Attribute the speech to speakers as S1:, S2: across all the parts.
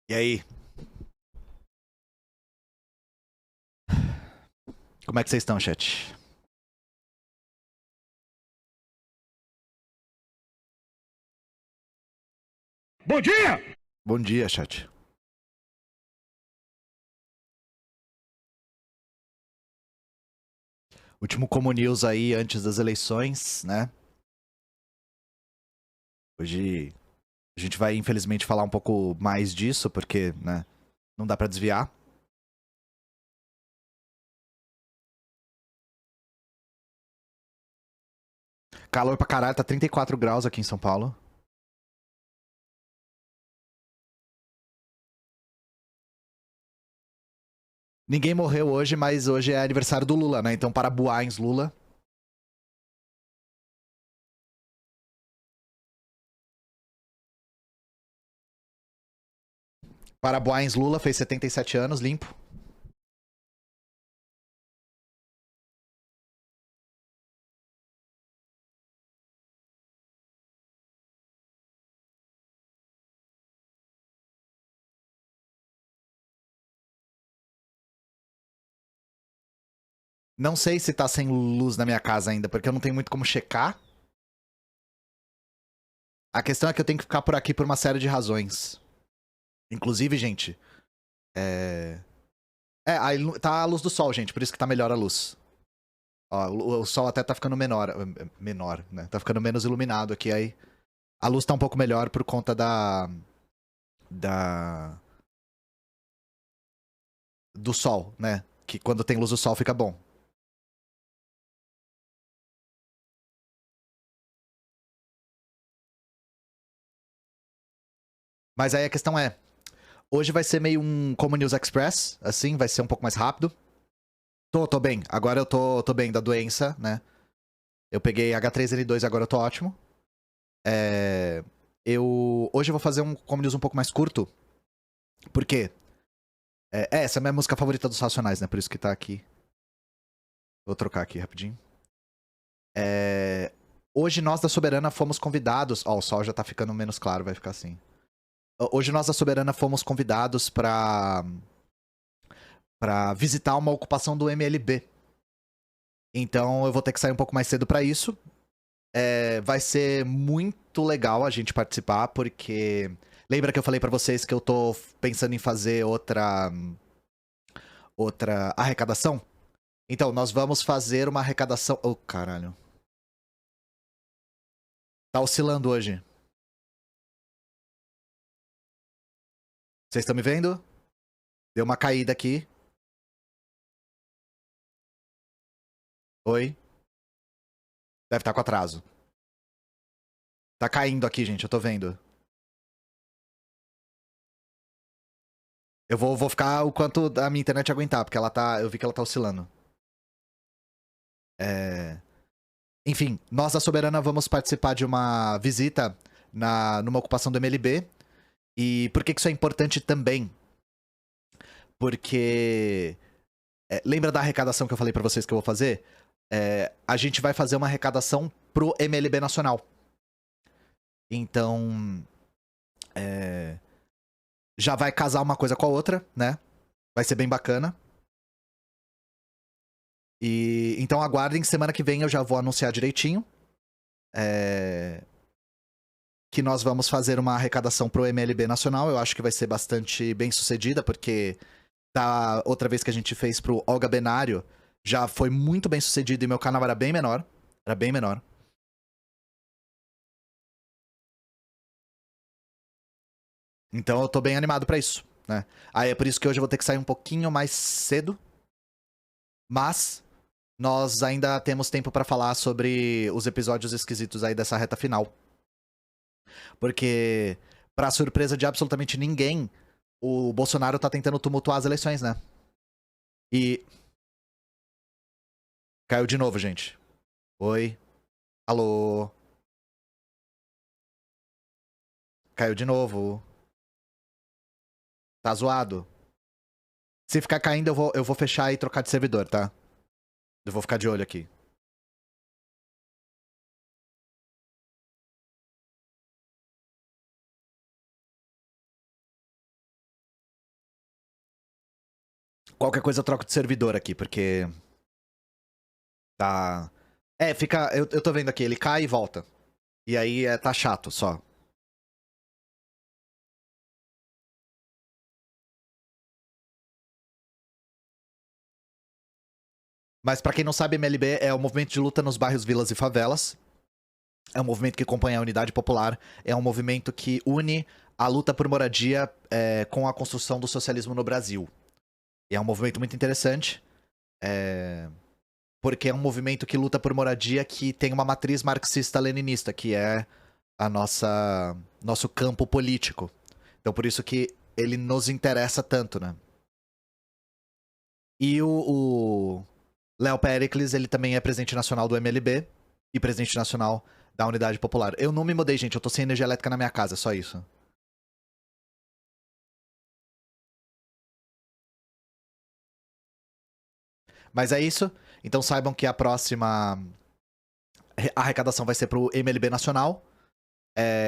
S1: E aí, como é que vocês estão, chat?
S2: Bom dia!
S1: Bom dia, chat. Último Como News aí antes das eleições, né? Hoje a gente vai, infelizmente, falar um pouco mais disso, porque, né, não dá pra desviar. Calor pra caralho, tá 34 graus aqui em São Paulo. Ninguém morreu hoje, mas hoje é aniversário do Lula, né? Então, parabéns, Lula. Parabéns, Lula, fez 77 anos, limpo. Não sei se tá sem luz na minha casa ainda, porque eu não tenho muito como checar. A questão é que eu tenho que ficar por aqui por uma série de razões. Inclusive, gente, é. Aí tá a luz do sol, gente, por isso que tá melhor a luz. Ó, o sol até tá ficando menor, menor, né? Tá ficando menos iluminado aqui, aí a luz tá um pouco melhor por conta da do sol, né? Que quando tem luz do sol fica bom. Mas aí a questão é, hoje vai ser meio um Como News Express, assim, vai ser um pouco mais rápido. Tô bem. Agora eu tô bem da doença, né? Eu peguei H3N2 e agora eu tô ótimo. É, hoje eu vou fazer um Como News um pouco mais curto, porque essa é a minha música favorita dos Racionais, né? Por isso que tá aqui. Vou trocar aqui rapidinho. É, hoje nós da Soberana fomos convidados. Ó, o sol já tá ficando menos claro, vai ficar assim. Hoje nós da Soberana fomos convidados pra visitar uma ocupação do MLB. Então eu vou ter que sair um pouco mais cedo pra isso. Vai ser muito legal a gente participar, porque. Lembra que eu falei pra vocês que eu tô pensando em fazer outra arrecadação? Então, nós vamos fazer uma arrecadação. Oh, caralho. Tá oscilando hoje. Vocês estão me vendo? Deu uma caída aqui. Oi. Deve estar com atraso. Tá caindo aqui, gente, eu tô vendo. Eu vou ficar o quanto a minha internet aguentar, porque ela tá. Eu vi que ela tá oscilando. É... Enfim, nós da Soberana vamos participar de uma visita numa ocupação do MLB. E por que isso é importante também? Porque. Lembra da arrecadação que eu falei pra vocês que eu vou fazer? A gente vai fazer uma arrecadação pro MLB Nacional. Então. é, Já vai casar uma coisa com a outra, né? Vai ser bem bacana. E então aguardem, semana que vem eu já vou anunciar direitinho. é, que nós vamos fazer uma arrecadação pro MLB Nacional. Eu acho que vai ser bastante bem sucedida, porque da outra vez que a gente fez pro Olga Benário, já foi muito bem sucedido e meu canal era bem menor. Era bem menor. Então eu tô bem animado pra isso, né? Aí é por isso que hoje eu vou ter que sair um pouquinho mais cedo, mas nós ainda temos tempo pra falar sobre os episódios esquisitos aí dessa reta final. Porque, pra surpresa de absolutamente ninguém, o Bolsonaro tá tentando tumultuar as eleições, né? E. Caiu de novo, gente. Oi. Alô. Caiu de novo. Tá zoado. Se ficar caindo, eu vou fechar e trocar de servidor, tá? Eu vou ficar de olho aqui. Qualquer coisa eu troco de servidor aqui, porque... Tá... fica... Eu tô vendo aqui, ele cai e volta. E aí tá chato, só. Mas pra quem não sabe, MLB é o movimento de luta nos bairros, vilas e favelas. É um movimento que acompanha a unidade popular. É um movimento que une a luta por moradia com a construção do socialismo no Brasil. E é um movimento muito interessante. Porque é um movimento que luta por moradia que tem uma matriz marxista-leninista, que é a nosso campo político. Então por isso que ele nos interessa tanto, né? E o Léo Pericles, ele também é presidente nacional do MLB e presidente nacional da Unidade Popular. Eu não me mudei, gente, eu tô sem energia elétrica na minha casa, só isso. Mas é isso. Então saibam que a próxima arrecadação vai ser pro MLB Nacional.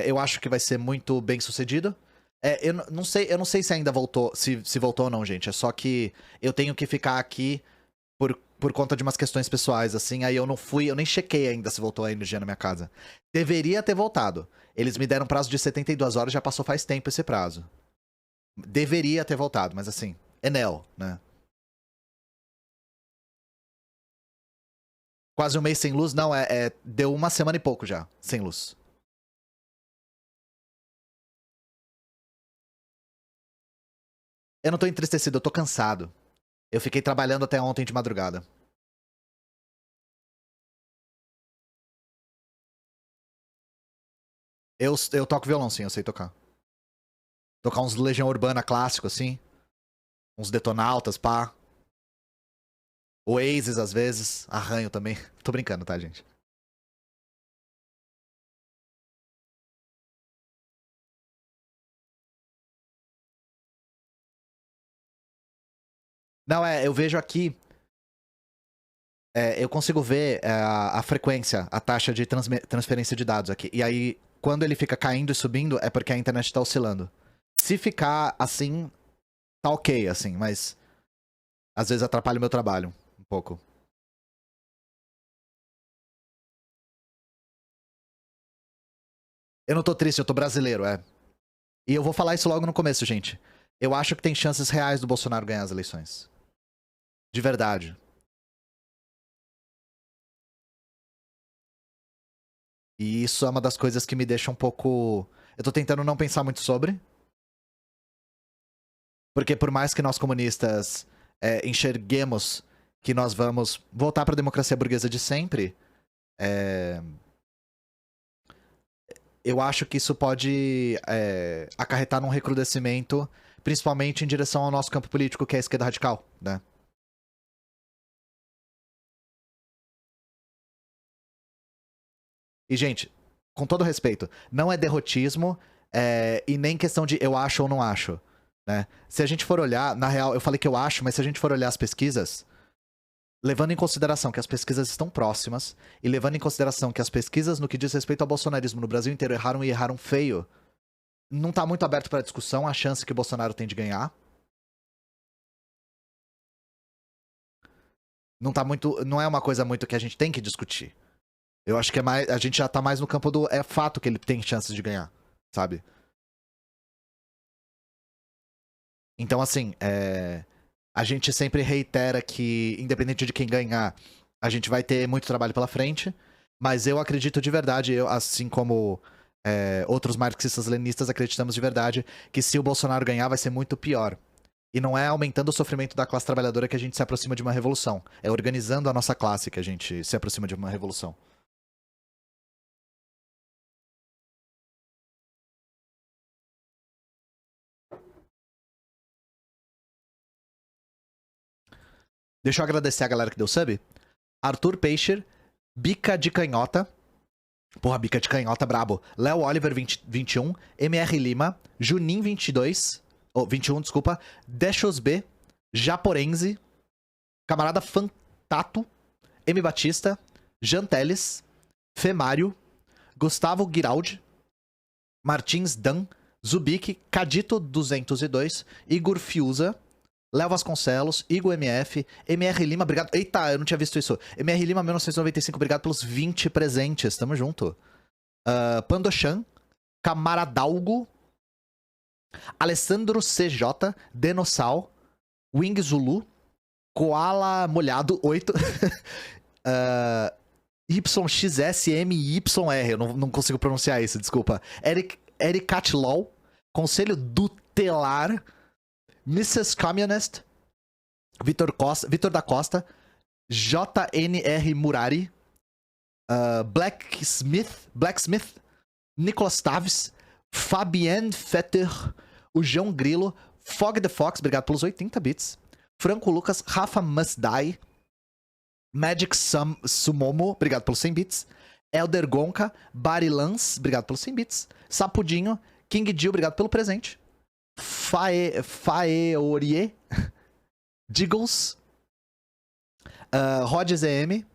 S1: Eu acho que vai ser muito bem sucedido. Eu não sei se ainda voltou, se voltou ou não, gente. É só que eu tenho que ficar aqui por conta de umas questões pessoais, assim. Aí eu nem chequei ainda se voltou a energia na minha casa. Deveria ter voltado. Eles me deram prazo de 72 horas, já passou faz tempo esse prazo. Deveria ter voltado, mas assim, Enel, né? Quase um mês sem luz? Não, deu uma semana e pouco já, sem luz. Eu não tô entristecido, eu tô cansado. Eu fiquei trabalhando até ontem de madrugada. Eu toco violão, sim, eu sei tocar. Tocar uns Legião Urbana clássico, assim. Uns Detonautas, pá. Oasis, às vezes. Arranho também. Tô brincando, tá, gente? Não, eu vejo aqui. Eu consigo ver a frequência, a taxa de transferência de dados aqui. E aí, quando ele fica caindo e subindo, é porque a internet tá oscilando. Se ficar assim, tá ok, assim, mas às vezes atrapalha o meu trabalho um pouco. Eu não tô triste, eu tô brasileiro, é. E eu vou falar isso logo no começo, gente. Eu acho que tem chances reais do Bolsonaro ganhar as eleições. De verdade. E isso é uma das coisas que me deixa um pouco. Eu tô tentando não pensar muito sobre. Porque por mais que nós comunistas enxerguemos que nós vamos voltar para a democracia burguesa de sempre, é, eu acho que isso pode acarretar num recrudescimento, principalmente em direção ao nosso campo político, que é a esquerda radical, né? E, gente, com todo respeito, não é derrotismo e nem questão de eu acho ou não acho, né? Se a gente for olhar, na real, eu falei que eu acho, mas se a gente for olhar as pesquisas, levando em consideração que as pesquisas estão próximas e levando em consideração que as pesquisas no que diz respeito ao bolsonarismo no Brasil inteiro erraram e erraram feio, não tá muito aberto para discussão a chance que o Bolsonaro tem de ganhar. Não é uma coisa muito que a gente tem que discutir. Eu acho que a gente já tá mais no campo do fato que ele tem chances de ganhar, sabe? Então, assim, a gente sempre reitera que, independente de quem ganhar, a gente vai ter muito trabalho pela frente. Mas eu acredito de verdade, assim como outros marxistas-leninistas, acreditamos de verdade que se o Bolsonaro ganhar vai ser muito pior. E não é aumentando o sofrimento da classe trabalhadora que a gente se aproxima de uma revolução. É organizando a nossa classe que a gente se aproxima de uma revolução. Deixa eu agradecer a galera que deu sub. Arthur Peixer, Bica de Canhota. Porra, Bica de Canhota, brabo. Léo Oliver, 21. MR Lima. Junin, 22. 21, desculpa. Dechos B. Japorense. Camarada Fantato. M. Batista. Janteles. Femário. Gustavo Giraldi. Martins Dan. Zubik. Cadito 202. Igor Fiuza. Léo Vasconcelos, Igor MF, MR Lima, obrigado. Eita, eu não tinha visto isso. MR Lima 1995, obrigado pelos 20 presentes. Tamo junto. Pandochan, Camaradalgo, Alessandro CJ, Denossal, Wing Zulu, Koala Molhado 8, YXSMYR, eu não consigo pronunciar isso, desculpa. Eric Catlol, Conselho Tutelar, Mrs. Communist, Vitor da Costa, JNR Murari, Blacksmith, Nicolas Taves, Fabienne Fetter, o João Grilo, Fog the Fox, obrigado pelos 80 bits, Franco Lucas, Rafa Must Die, Magic Sumomo, obrigado pelos 100 bits, Elder Gonka, Barry Lance, obrigado pelos 100 bits, Sapudinho, King Jill, obrigado pelo presente, Faeorie, Diggles, Rod ZM,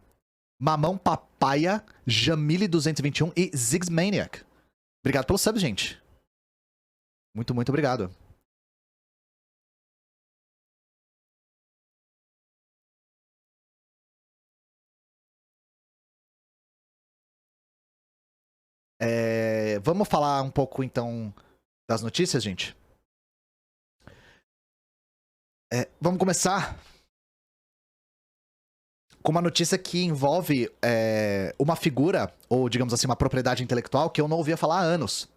S1: Mamão Papaya, Jamile 221 e Ziggs Maniac. Obrigado pelo sub, gente. Muito, muito obrigado. Vamos falar um pouco, então, das notícias, gente? Vamos começar com uma notícia que envolve uma figura, ou digamos assim, uma propriedade intelectual que eu não ouvia falar há anos.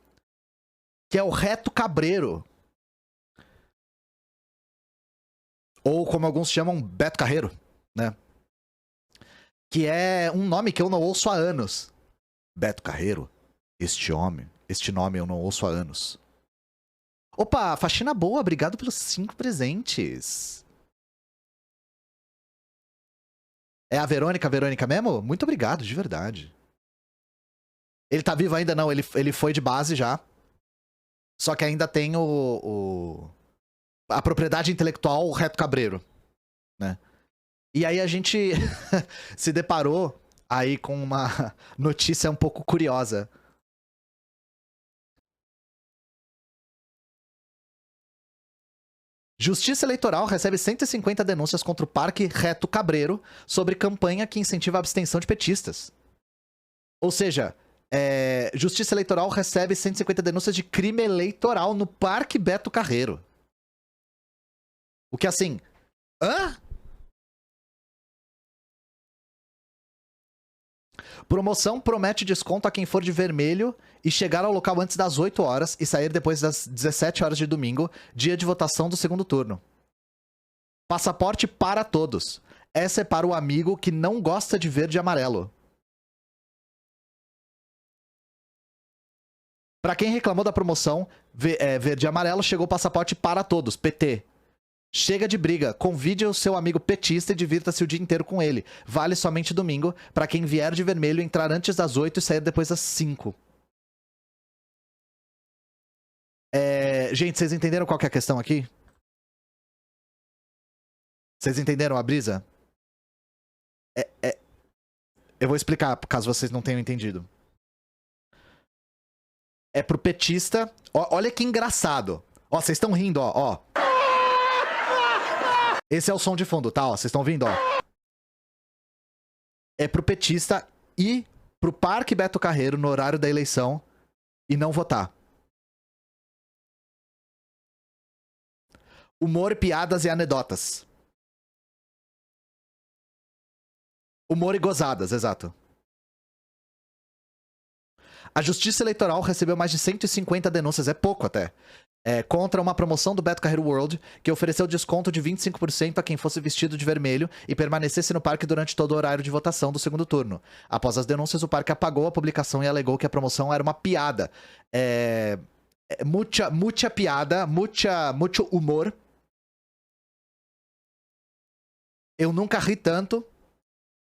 S1: Que é o Reto Cabreiro. Ou como alguns chamam, Beto Carreiro, né? Que é um nome que eu não ouço há anos. Beto Carreiro, este nome eu não ouço há anos. Opa, faxina boa, obrigado pelos 5 presentes. É a Verônica mesmo? Muito obrigado, de verdade. Ele tá vivo ainda? Não, ele foi de base já. Só que ainda tem a propriedade intelectual Reto Cabreiro, né? E aí a gente se deparou aí com uma notícia um pouco curiosa. Justiça Eleitoral recebe 150 denúncias contra o Parque Reto Cabreiro sobre campanha que incentiva a abstenção de petistas. Ou seja, Justiça Eleitoral recebe 150 denúncias de crime eleitoral no Parque Beto Carreiro. O que assim... Hã? Promoção promete desconto a quem for de vermelho e chegar ao local antes das 8 horas e sair depois das 17 horas de domingo, dia de votação do segundo turno. Passaporte para todos. Essa é para o amigo que não gosta de verde e amarelo. Para quem reclamou da promoção verde e amarelo, chegou o passaporte para todos, PT. Chega de briga, convide o seu amigo petista e divirta-se o dia inteiro com ele. Vale somente domingo, para quem vier de vermelho entrar antes das 8 e sair depois das 5. Gente, vocês entenderam qual que é a questão aqui? Vocês entenderam a brisa? Eu vou explicar, caso vocês não tenham entendido. É pro petista... Olha que engraçado. Ó, vocês estão rindo, ó. Esse é o som de fundo, tá? Ó, vocês estão ouvindo, ó. É pro petista ir pro Parque Beto Carreiro no horário da eleição e não votar. Humor, piadas e anedotas. Humor e gozadas, exato. A Justiça Eleitoral recebeu mais de 150 denúncias, é pouco até, contra uma promoção do Beto Carreiro World que ofereceu desconto de 25% a quem fosse vestido de vermelho e permanecesse no parque durante todo o horário de votação do segundo turno. Após as denúncias, o parque apagou a publicação e alegou que a promoção era uma piada. Mucha piada, mucho humor. Eu nunca ri tanto.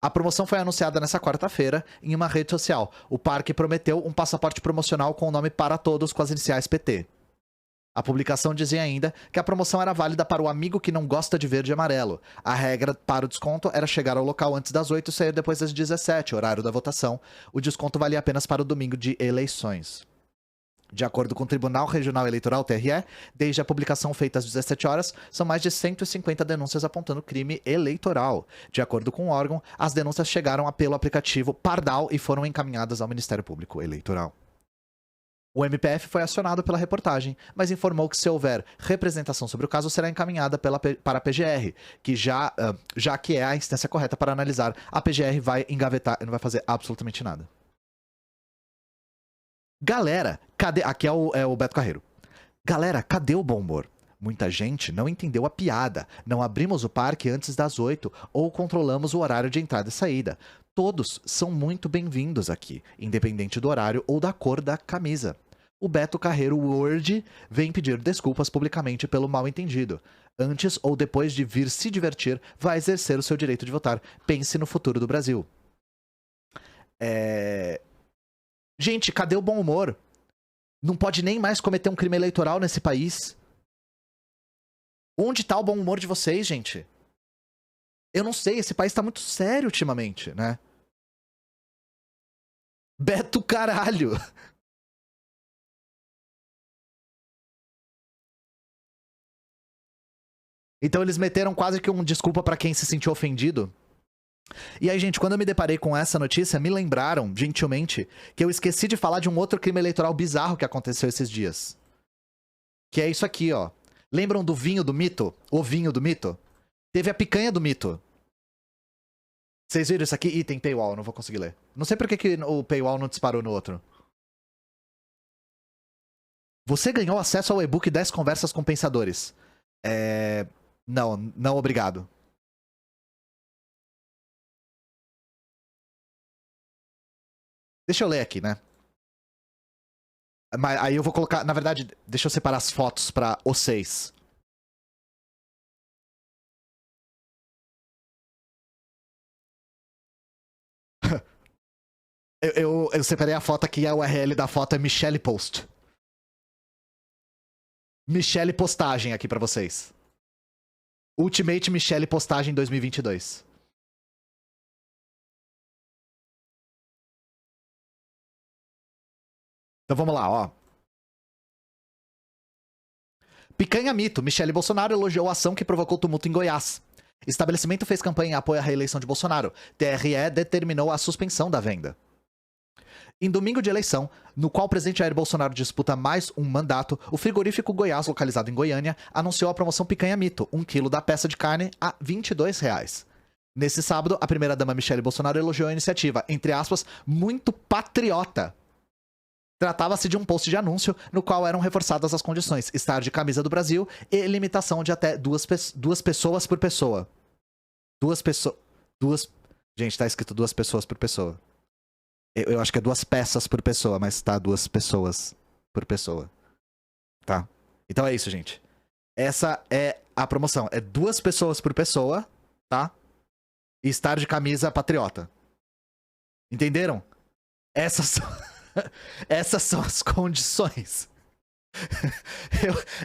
S1: A promoção foi anunciada nessa quarta-feira em uma rede social. O parque prometeu um passaporte promocional com o nome para todos com as iniciais PT. A publicação dizia ainda que a promoção era válida para o amigo que não gosta de verde e amarelo. A regra para o desconto era chegar ao local antes das 8 e sair depois das 17, horário da votação. O desconto valia apenas para o domingo de eleições. De acordo com o Tribunal Regional Eleitoral, TRE, desde a publicação feita às 17 horas, são mais de 150 denúncias apontando crime eleitoral. De acordo com o órgão, as denúncias chegaram pelo aplicativo Pardal e foram encaminhadas ao Ministério Público Eleitoral. O MPF foi acionado pela reportagem, mas informou que se houver representação sobre o caso, será encaminhada para a PGR, que já que é a instância correta para analisar, a PGR vai engavetar e não vai fazer absolutamente nada. Galera, cadê... Aqui é o Beto Carreiro. Galera, cadê o bom humor? Muita gente não entendeu a piada. Não abrimos o parque antes das 8 ou controlamos o horário de entrada e saída. Todos são muito bem-vindos aqui, independente do horário ou da cor da camisa. O Beto Carreiro Word vem pedir desculpas publicamente pelo mal-entendido. Antes ou depois de vir se divertir, vai exercer o seu direito de votar. Pense no futuro do Brasil. Gente, cadê o bom humor? Não pode nem mais cometer um crime eleitoral nesse país. Onde tá o bom humor de vocês, gente? Eu não sei, esse país tá muito sério ultimamente, né? Beto caralho! Então eles meteram quase que um desculpa pra quem se sentiu ofendido. E aí, gente, quando eu me deparei com essa notícia, me lembraram, gentilmente, que eu esqueci de falar de um outro crime eleitoral bizarro que aconteceu esses dias. Que é isso aqui, ó. Lembram do vinho do mito? O vinho do mito? Teve a picanha do mito. Vocês viram isso aqui? Ih, tem paywall, não vou conseguir ler. Não sei por que o paywall não disparou no outro. Você ganhou acesso ao e-book 10 conversas com pensadores. Não, obrigado. Deixa eu ler aqui, né? Mas aí eu vou colocar... Na verdade, deixa eu separar as fotos pra vocês. eu separei a foto aqui, a URL da foto é Michelle Post. Michelle Postagem aqui pra vocês. Ultimate Michelle Postagem 2022. Então vamos lá, ó. Picanha mito. Michele Bolsonaro elogiou a ação que provocou tumulto em Goiás. Estabelecimento fez campanha em apoio à reeleição de Bolsonaro. TRE determinou a suspensão da venda. Em domingo de eleição, no qual o presidente Jair Bolsonaro disputa mais um mandato, o frigorífico Goiás, localizado em Goiânia, anunciou a promoção Picanha Mito, 1 quilo da peça de carne a R$ 22. Nesse sábado, a primeira-dama Michele Bolsonaro elogiou a iniciativa, entre aspas, muito patriota. Tratava-se de um post de anúncio no qual eram reforçadas as condições: estar de camisa do Brasil e limitação de até duas pessoas por pessoa. Gente, tá escrito 2 pessoas por pessoa. Eu acho que é 2 peças por pessoa, mas tá 2 pessoas por pessoa. Tá? Então é isso, gente. Essa é a promoção. É 2 pessoas por pessoa, tá? E estar de camisa patriota. Entenderam? Essas são as condições.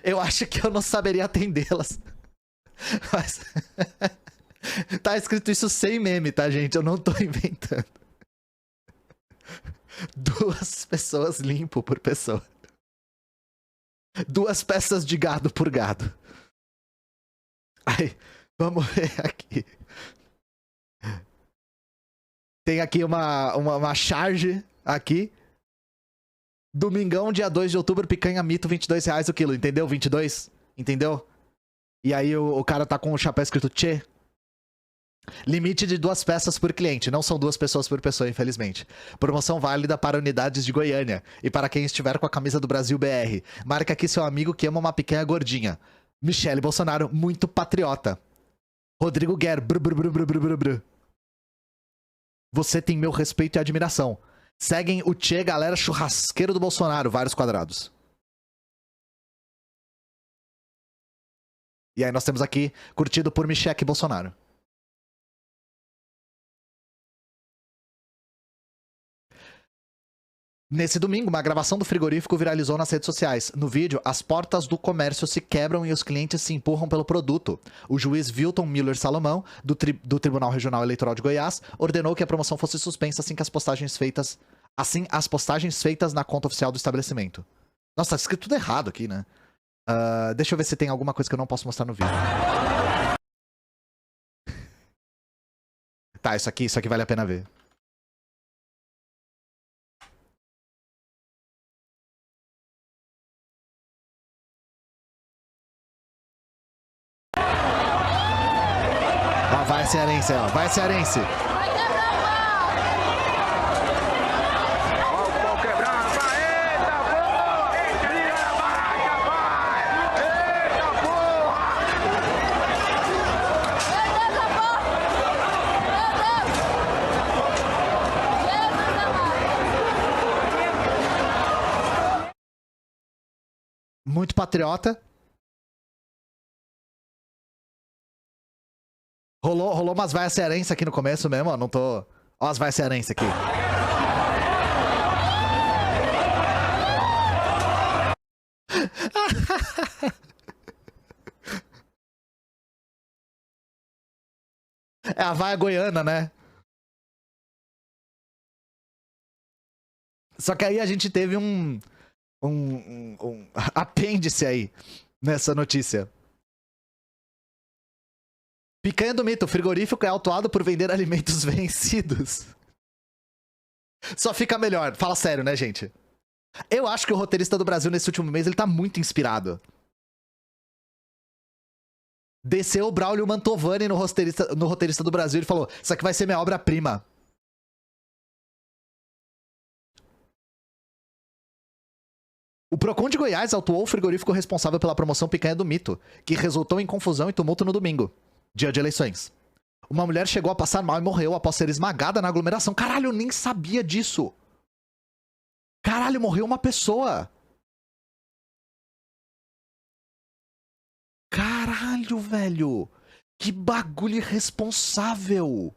S1: Eu acho que eu não saberia atendê-las. Mas... tá escrito isso sem meme, tá, gente? Eu não tô inventando. 2 pessoas limpo por pessoa. 2 peças de gado por gado. Aí, vamos ver aqui. Tem aqui uma charge aqui. Domingão, dia 2 de outubro, picanha mito, R$22 o quilo, entendeu? 22, entendeu? E aí o cara tá com o chapéu escrito Tchê. Limite de 2 peças por cliente, não são 2 pessoas por pessoa, infelizmente. Promoção válida para unidades de Goiânia e para quem estiver com a camisa do Brasil BR. Marca aqui seu amigo que ama uma picanha gordinha. Michele Bolsonaro, muito patriota. Rodrigo Guerra, você tem meu respeito e admiração. Seguem o Tchê, galera churrasqueiro do Bolsonaro, vários quadrados. E aí nós temos aqui, curtido por Michele Bolsonaro. Nesse domingo, uma gravação do frigorífico viralizou nas redes sociais. No vídeo, as portas do comércio se quebram e os clientes se empurram pelo produto. O juiz Wilton Miller Salomão, do Tribunal Regional Eleitoral de Goiás, ordenou que a promoção fosse suspensa assim as postagens feitas na conta oficial do estabelecimento. Nossa, tá escrito tudo errado aqui, né? Deixa eu ver se tem alguma coisa que eu não posso mostrar no vídeo. Tá, isso aqui vale a pena ver. Ó, vai cearense, ó. Vai cearense.
S3: Vai quebrar o pau!
S2: Ó o pau quebrando, vai! Eita porra! Tira a baixa, vai! Eita porra!
S3: Meu Deus, amor! Meu Deus! Jesus amado!
S1: Muito patriota. Rolou umas vaias cearense aqui no começo mesmo, ó. Não tô. Ó, as vaias cearense aqui. É a vaia goiana, né? Só que aí a gente teve um apêndice aí nessa notícia. Picanha do mito, frigorífico é autuado por vender alimentos vencidos. Só fica melhor. Fala sério, né, gente? Eu acho que o roteirista do Brasil nesse último mês, ele tá muito inspirado. Desceu o Braulio Mantovani no roteirista do Brasil e falou: isso aqui vai ser minha obra-prima. O Procon de Goiás autuou o frigorífico responsável pela promoção Picanha do Mito, que resultou em confusão e tumulto no domingo, dia de eleições. Uma mulher chegou a passar mal e morreu após ser esmagada na aglomeração. Caralho, eu nem sabia disso. Caralho, morreu uma pessoa. Caralho, velho. Que bagulho irresponsável.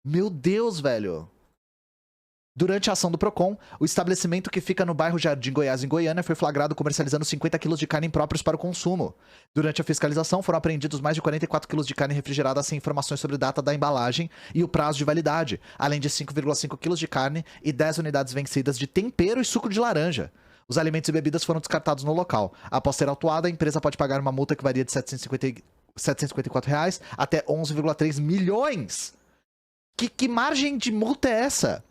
S1: Meu Deus, velho. Durante a ação do Procon, o estabelecimento que fica no bairro Jardim Goiás, em Goiânia, foi flagrado comercializando 50 quilos de carne impróprios para o consumo. Durante a fiscalização, foram apreendidos mais de 44 quilos de carne refrigerada sem informações sobre data da embalagem e o prazo de validade, além de 5,5 quilos de carne e 10 unidades vencidas de tempero e suco de laranja. Os alimentos e bebidas foram descartados no local. Após ser autuada, a empresa pode pagar uma multa que varia de R$ 754 reais até 11,3 milhões. Que margem de multa é essa?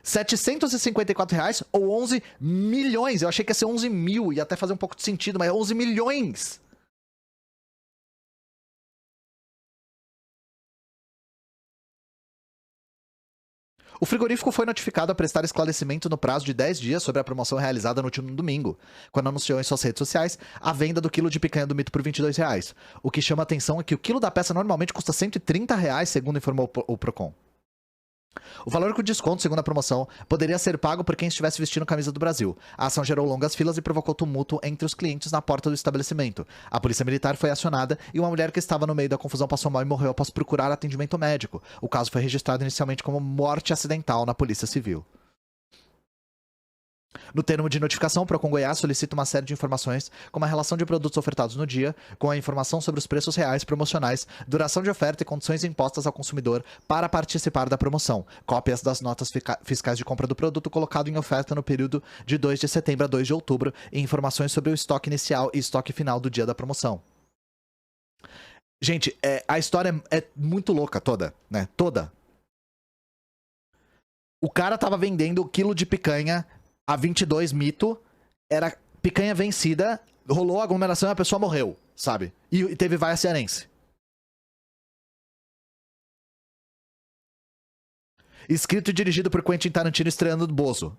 S1: R$ 754 reais ou 11 milhões. Eu achei que ia ser 11 mil, ia até fazer um pouco de sentido, mas é 11 milhões. O frigorífico foi notificado a prestar esclarecimento no prazo de 10 dias sobre a promoção realizada no último domingo, quando anunciou em suas redes sociais a venda do quilo de picanha do mito por R$ 22 reais. O que chama a atenção é que o quilo da peça normalmente custa R$ 130 reais, segundo informou o Procon. O valor com desconto, segundo a promoção, poderia ser pago por quem estivesse vestindo camisa do Brasil. A ação gerou longas filas e provocou tumulto entre os clientes na porta do estabelecimento. A polícia militar foi acionada e uma mulher que estava no meio da confusão passou mal e morreu após procurar atendimento médico. O caso foi registrado inicialmente como morte acidental na Polícia Civil. No termo de notificação, o Procon Goiás solicita uma série de informações, como a relação de produtos ofertados no dia, com a informação sobre os preços reais promocionais, duração de oferta e condições impostas ao consumidor para participar da promoção, cópias das notas fiscais de compra do produto colocado em oferta no período de 2 de setembro a 2 de outubro e informações sobre o estoque inicial e estoque final do dia da promoção. Gente, a história é muito louca toda, né? Toda. O cara tava vendendo o quilo de picanha a 22 mito, era picanha vencida, rolou a aglomeração e a pessoa morreu, sabe? E teve vaia cearense. Escrito e dirigido por Quentin Tarantino, estreando do Bozo,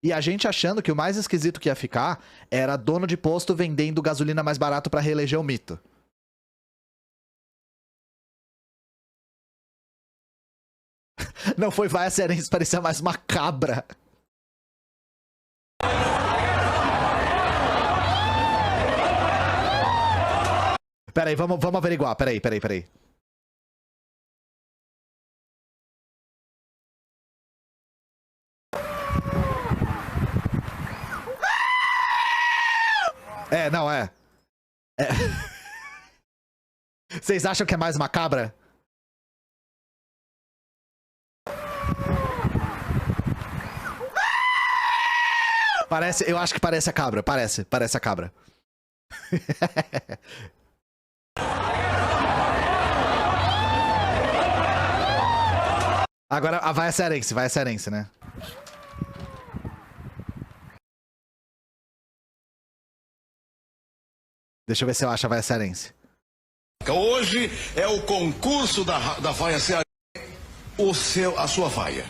S1: E a gente achando que o mais esquisito que ia ficar era dono de posto vendendo gasolina mais barato pra reeleger o mito. Não foi vaia cearense, parecia mais uma cabra. Peraí, vamos averiguar. Peraí. Não é. Vocês acham que é mais macabra? Parece, eu acho que parece a cabra. Parece a cabra. Agora, vai a cearense, né? Deixa eu ver se eu acho a vaia cearense.
S4: Hoje é o concurso da vaia cearense. A sua vaia.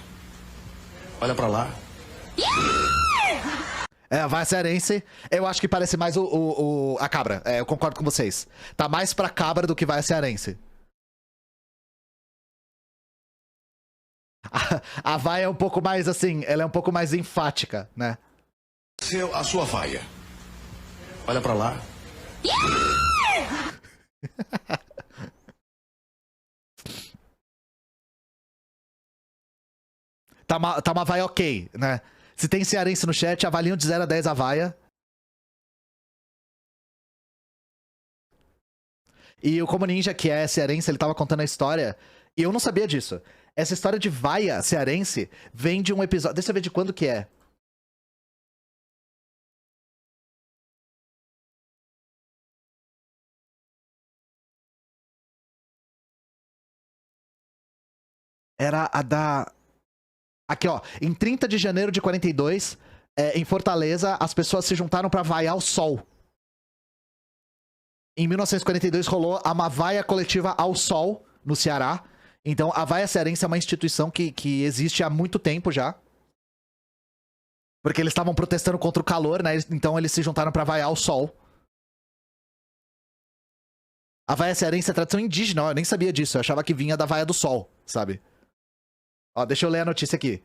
S4: Olha pra lá.
S1: É, a vaia cearense, eu acho que parece mais a cabra. É, eu concordo com vocês. Tá mais pra cabra do que vaia cearense. A vaia é um pouco mais assim, ela é um pouco mais enfática, né?
S4: A sua vaia. Olha pra lá.
S1: Tá uma vaia ok, né? Se tem cearense no chat, avaliam de 0 a 10 a vaia. E o Como Ninja, que é cearense, ele tava contando a história. E eu não sabia disso. Essa história de vaia cearense vem de um episódio... Deixa eu ver de quando que é. Era a da... Aqui, ó. Em 30 de janeiro de 42, em Fortaleza, as pessoas se juntaram pra vaiar o sol. Em 1942 rolou uma vaia coletiva ao sol, no Ceará. Então, a vaia cearense é uma instituição que existe há muito tempo já. Porque eles estavam protestando contra o calor, né? Então, eles se juntaram pra vaiar o sol. A vaia cearense é tradição indígena, ó, eu nem sabia disso. Eu achava que vinha da vaia do sol, sabe? Ó, deixa eu ler a notícia aqui.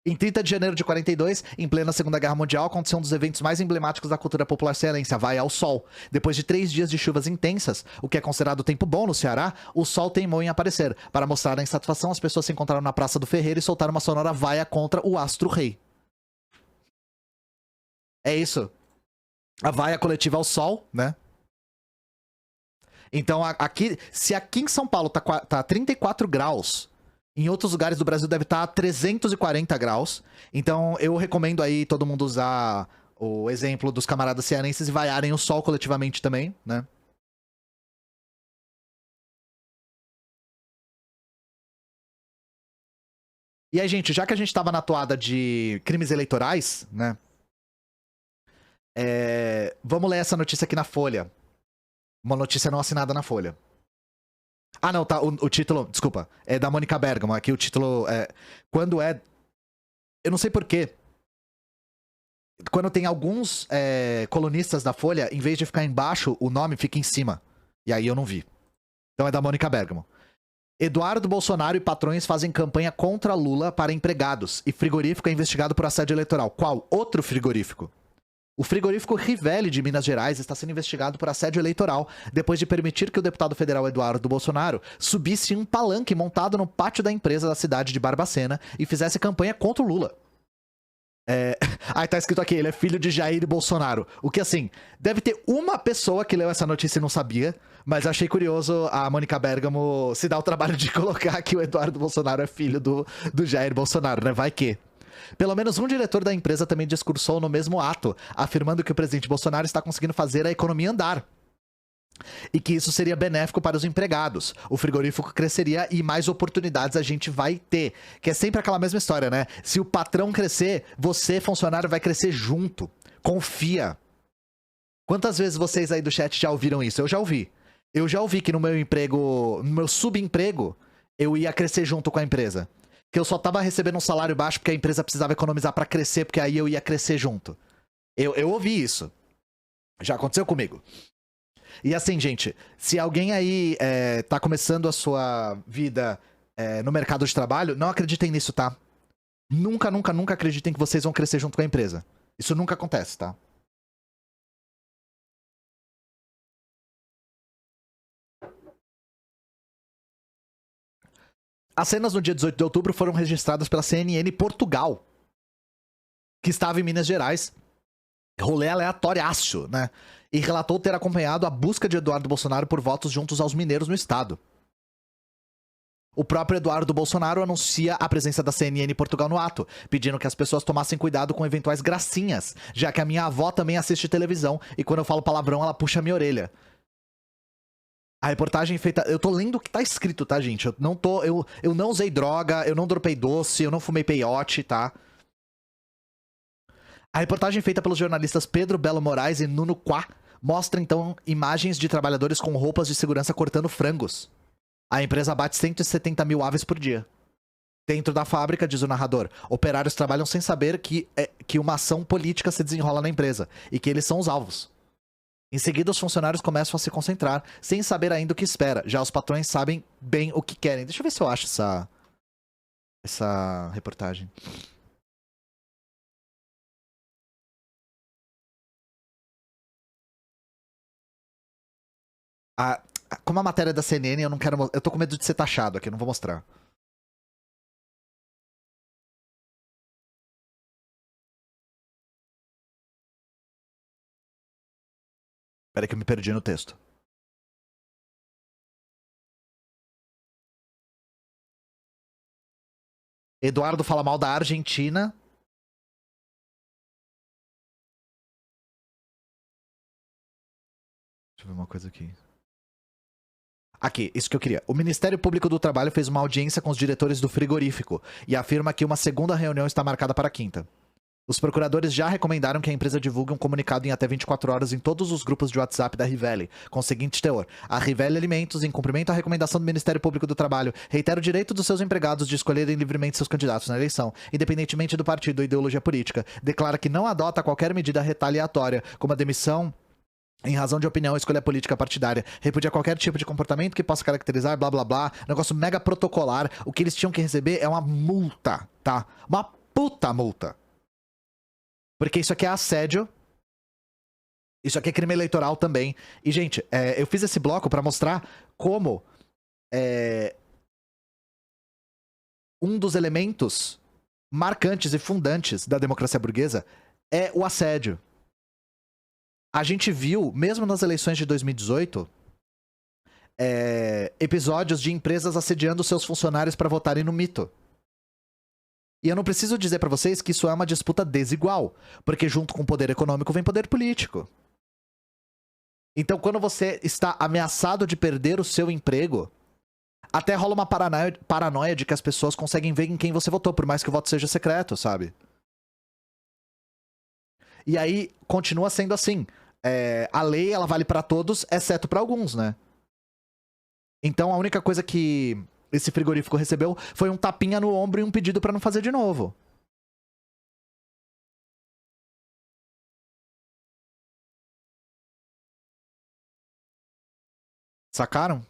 S1: Em 30 de janeiro de 42, em plena Segunda Guerra Mundial, aconteceu um dos eventos mais emblemáticos da cultura popular cearense, a vaia ao sol. Depois de 3 dias de chuvas intensas, o que é considerado tempo bom no Ceará, o sol teimou em aparecer. Para mostrar a insatisfação, as pessoas se encontraram na Praça do Ferreiro e soltaram uma sonora vaia contra o astro-rei. É isso. A vaia coletiva ao sol, né? Então, aqui, se aqui em São Paulo tá 34 graus, em outros lugares do Brasil deve estar 340 graus. Então, eu recomendo aí todo mundo usar o exemplo dos camaradas cearenses e vaiarem o sol coletivamente também, né? E aí, gente, já que a gente tava na toada de crimes eleitorais, né? Vamos ler essa notícia aqui na Folha. Uma notícia não assinada na Folha. Ah, não, tá. O título, desculpa, é da Mônica Bergamo. Aqui o título é. Quando é. Eu não sei porquê. Quando tem alguns colunistas da Folha, em vez de ficar embaixo, o nome fica em cima. E aí eu não vi. Então é da Mônica Bergamo. Eduardo Bolsonaro e patrões fazem campanha contra Lula para empregados. E frigorífico é investigado por assédio eleitoral. Qual? Outro frigorífico. O frigorífico Rivelli de Minas Gerais está sendo investigado por assédio eleitoral depois de permitir que o deputado federal Eduardo Bolsonaro subisse em um palanque montado no pátio da empresa da cidade de Barbacena e fizesse campanha contra o Lula. Aí tá escrito aqui, ele é filho de Jair Bolsonaro. O que, assim, deve ter uma pessoa que leu essa notícia e não sabia, mas achei curioso a Mônica Bergamo se dar o trabalho de colocar que o Eduardo Bolsonaro é filho do Jair Bolsonaro, né? Vai que... Pelo menos um diretor da empresa também discursou no mesmo ato, afirmando que o presidente Bolsonaro está conseguindo fazer a economia andar. E que isso seria benéfico para os empregados. O frigorífico cresceria e mais oportunidades a gente vai ter. Que é sempre aquela mesma história, né? Se o patrão crescer, você, funcionário, vai crescer junto. Confia. Quantas vezes vocês aí do chat já ouviram isso? Eu já ouvi. Eu já ouvi que no meu emprego, no meu subemprego, eu ia crescer junto com a empresa. Que eu só tava recebendo um salário baixo porque a empresa precisava economizar pra crescer, porque aí eu ia crescer junto. Eu ouvi isso. Já aconteceu comigo. E assim, gente, se alguém aí tá começando a sua vida no mercado de trabalho, não acreditem nisso, tá? Nunca, nunca, nunca acreditem que vocês vão crescer junto com a empresa. Isso nunca acontece, tá? As cenas no dia 18 de outubro foram registradas pela CNN Portugal, que estava em Minas Gerais, Rolê aleatóriaço, né? E relatou ter acompanhado a busca de Eduardo Bolsonaro por votos juntos aos mineiros no estado. O próprio Eduardo Bolsonaro anuncia a presença da CNN em Portugal no ato, pedindo que as pessoas tomassem cuidado com eventuais gracinhas, já que a minha avó também assiste televisão e quando eu falo palavrão ela puxa a minha orelha. A reportagem feita... Eu tô lendo o que tá escrito, tá, gente? Eu não usei droga, eu não dropei doce, eu não fumei peiote, tá? A reportagem feita pelos jornalistas Pedro Belo Moraes e Nuno Quá mostra, então, imagens de trabalhadores com roupas de segurança cortando frangos. A empresa bate 170 mil aves por dia. Dentro da fábrica, diz o narrador, operários trabalham sem saber que uma ação política se desenrola na empresa e que eles são os alvos. Em seguida, os funcionários começam a se concentrar, sem saber ainda o que espera. Já os patrões sabem bem o que querem. Deixa eu ver se eu acho essa reportagem. Como a matéria é da CNN, eu não quero... Eu tô com medo de ser taxado aqui, eu não vou mostrar. Pera aí que eu me perdi no texto. Eduardo fala mal da Argentina. Deixa eu ver uma coisa aqui. Aqui, isso que eu queria. O Ministério Público do Trabalho fez uma audiência com os diretores do frigorífico e afirma que uma segunda reunião está marcada para quinta. Os procuradores já recomendaram que a empresa divulgue um comunicado em até 24 horas em todos os grupos de WhatsApp da Rivelli, com o seguinte teor. A Rivelli Alimentos, em cumprimento à recomendação do Ministério Público do Trabalho, reitera o direito dos seus empregados de escolherem livremente seus candidatos na eleição, independentemente do partido ou ideologia política. Declara que não adota qualquer medida retaliatória, como a demissão em razão de opinião ou escolha política partidária, repudia qualquer tipo de comportamento que possa caracterizar, blá blá blá, negócio mega protocolar. O que eles tinham que receber é uma multa, tá? Uma puta multa. Porque isso aqui é assédio. Isso aqui é crime eleitoral também. E, gente, eu fiz esse bloco pra mostrar como um dos elementos marcantes e fundantes da democracia burguesa é o assédio. A gente viu, mesmo nas eleições de 2018, episódios de empresas assediando seus funcionários para votarem no mito. E eu não preciso dizer para vocês que isso é uma disputa desigual, porque junto com o poder econômico vem poder político. Então, quando você está ameaçado de perder o seu emprego, até rola uma paranoia de que as pessoas conseguem ver em quem você votou, por mais que o voto seja secreto, sabe? E aí, continua sendo assim. A lei, ela vale pra todos, exceto pra alguns, né? Então, a única coisa que esse frigorífico recebeu foi um tapinha no ombro e um pedido pra não fazer de novo. Sacaram?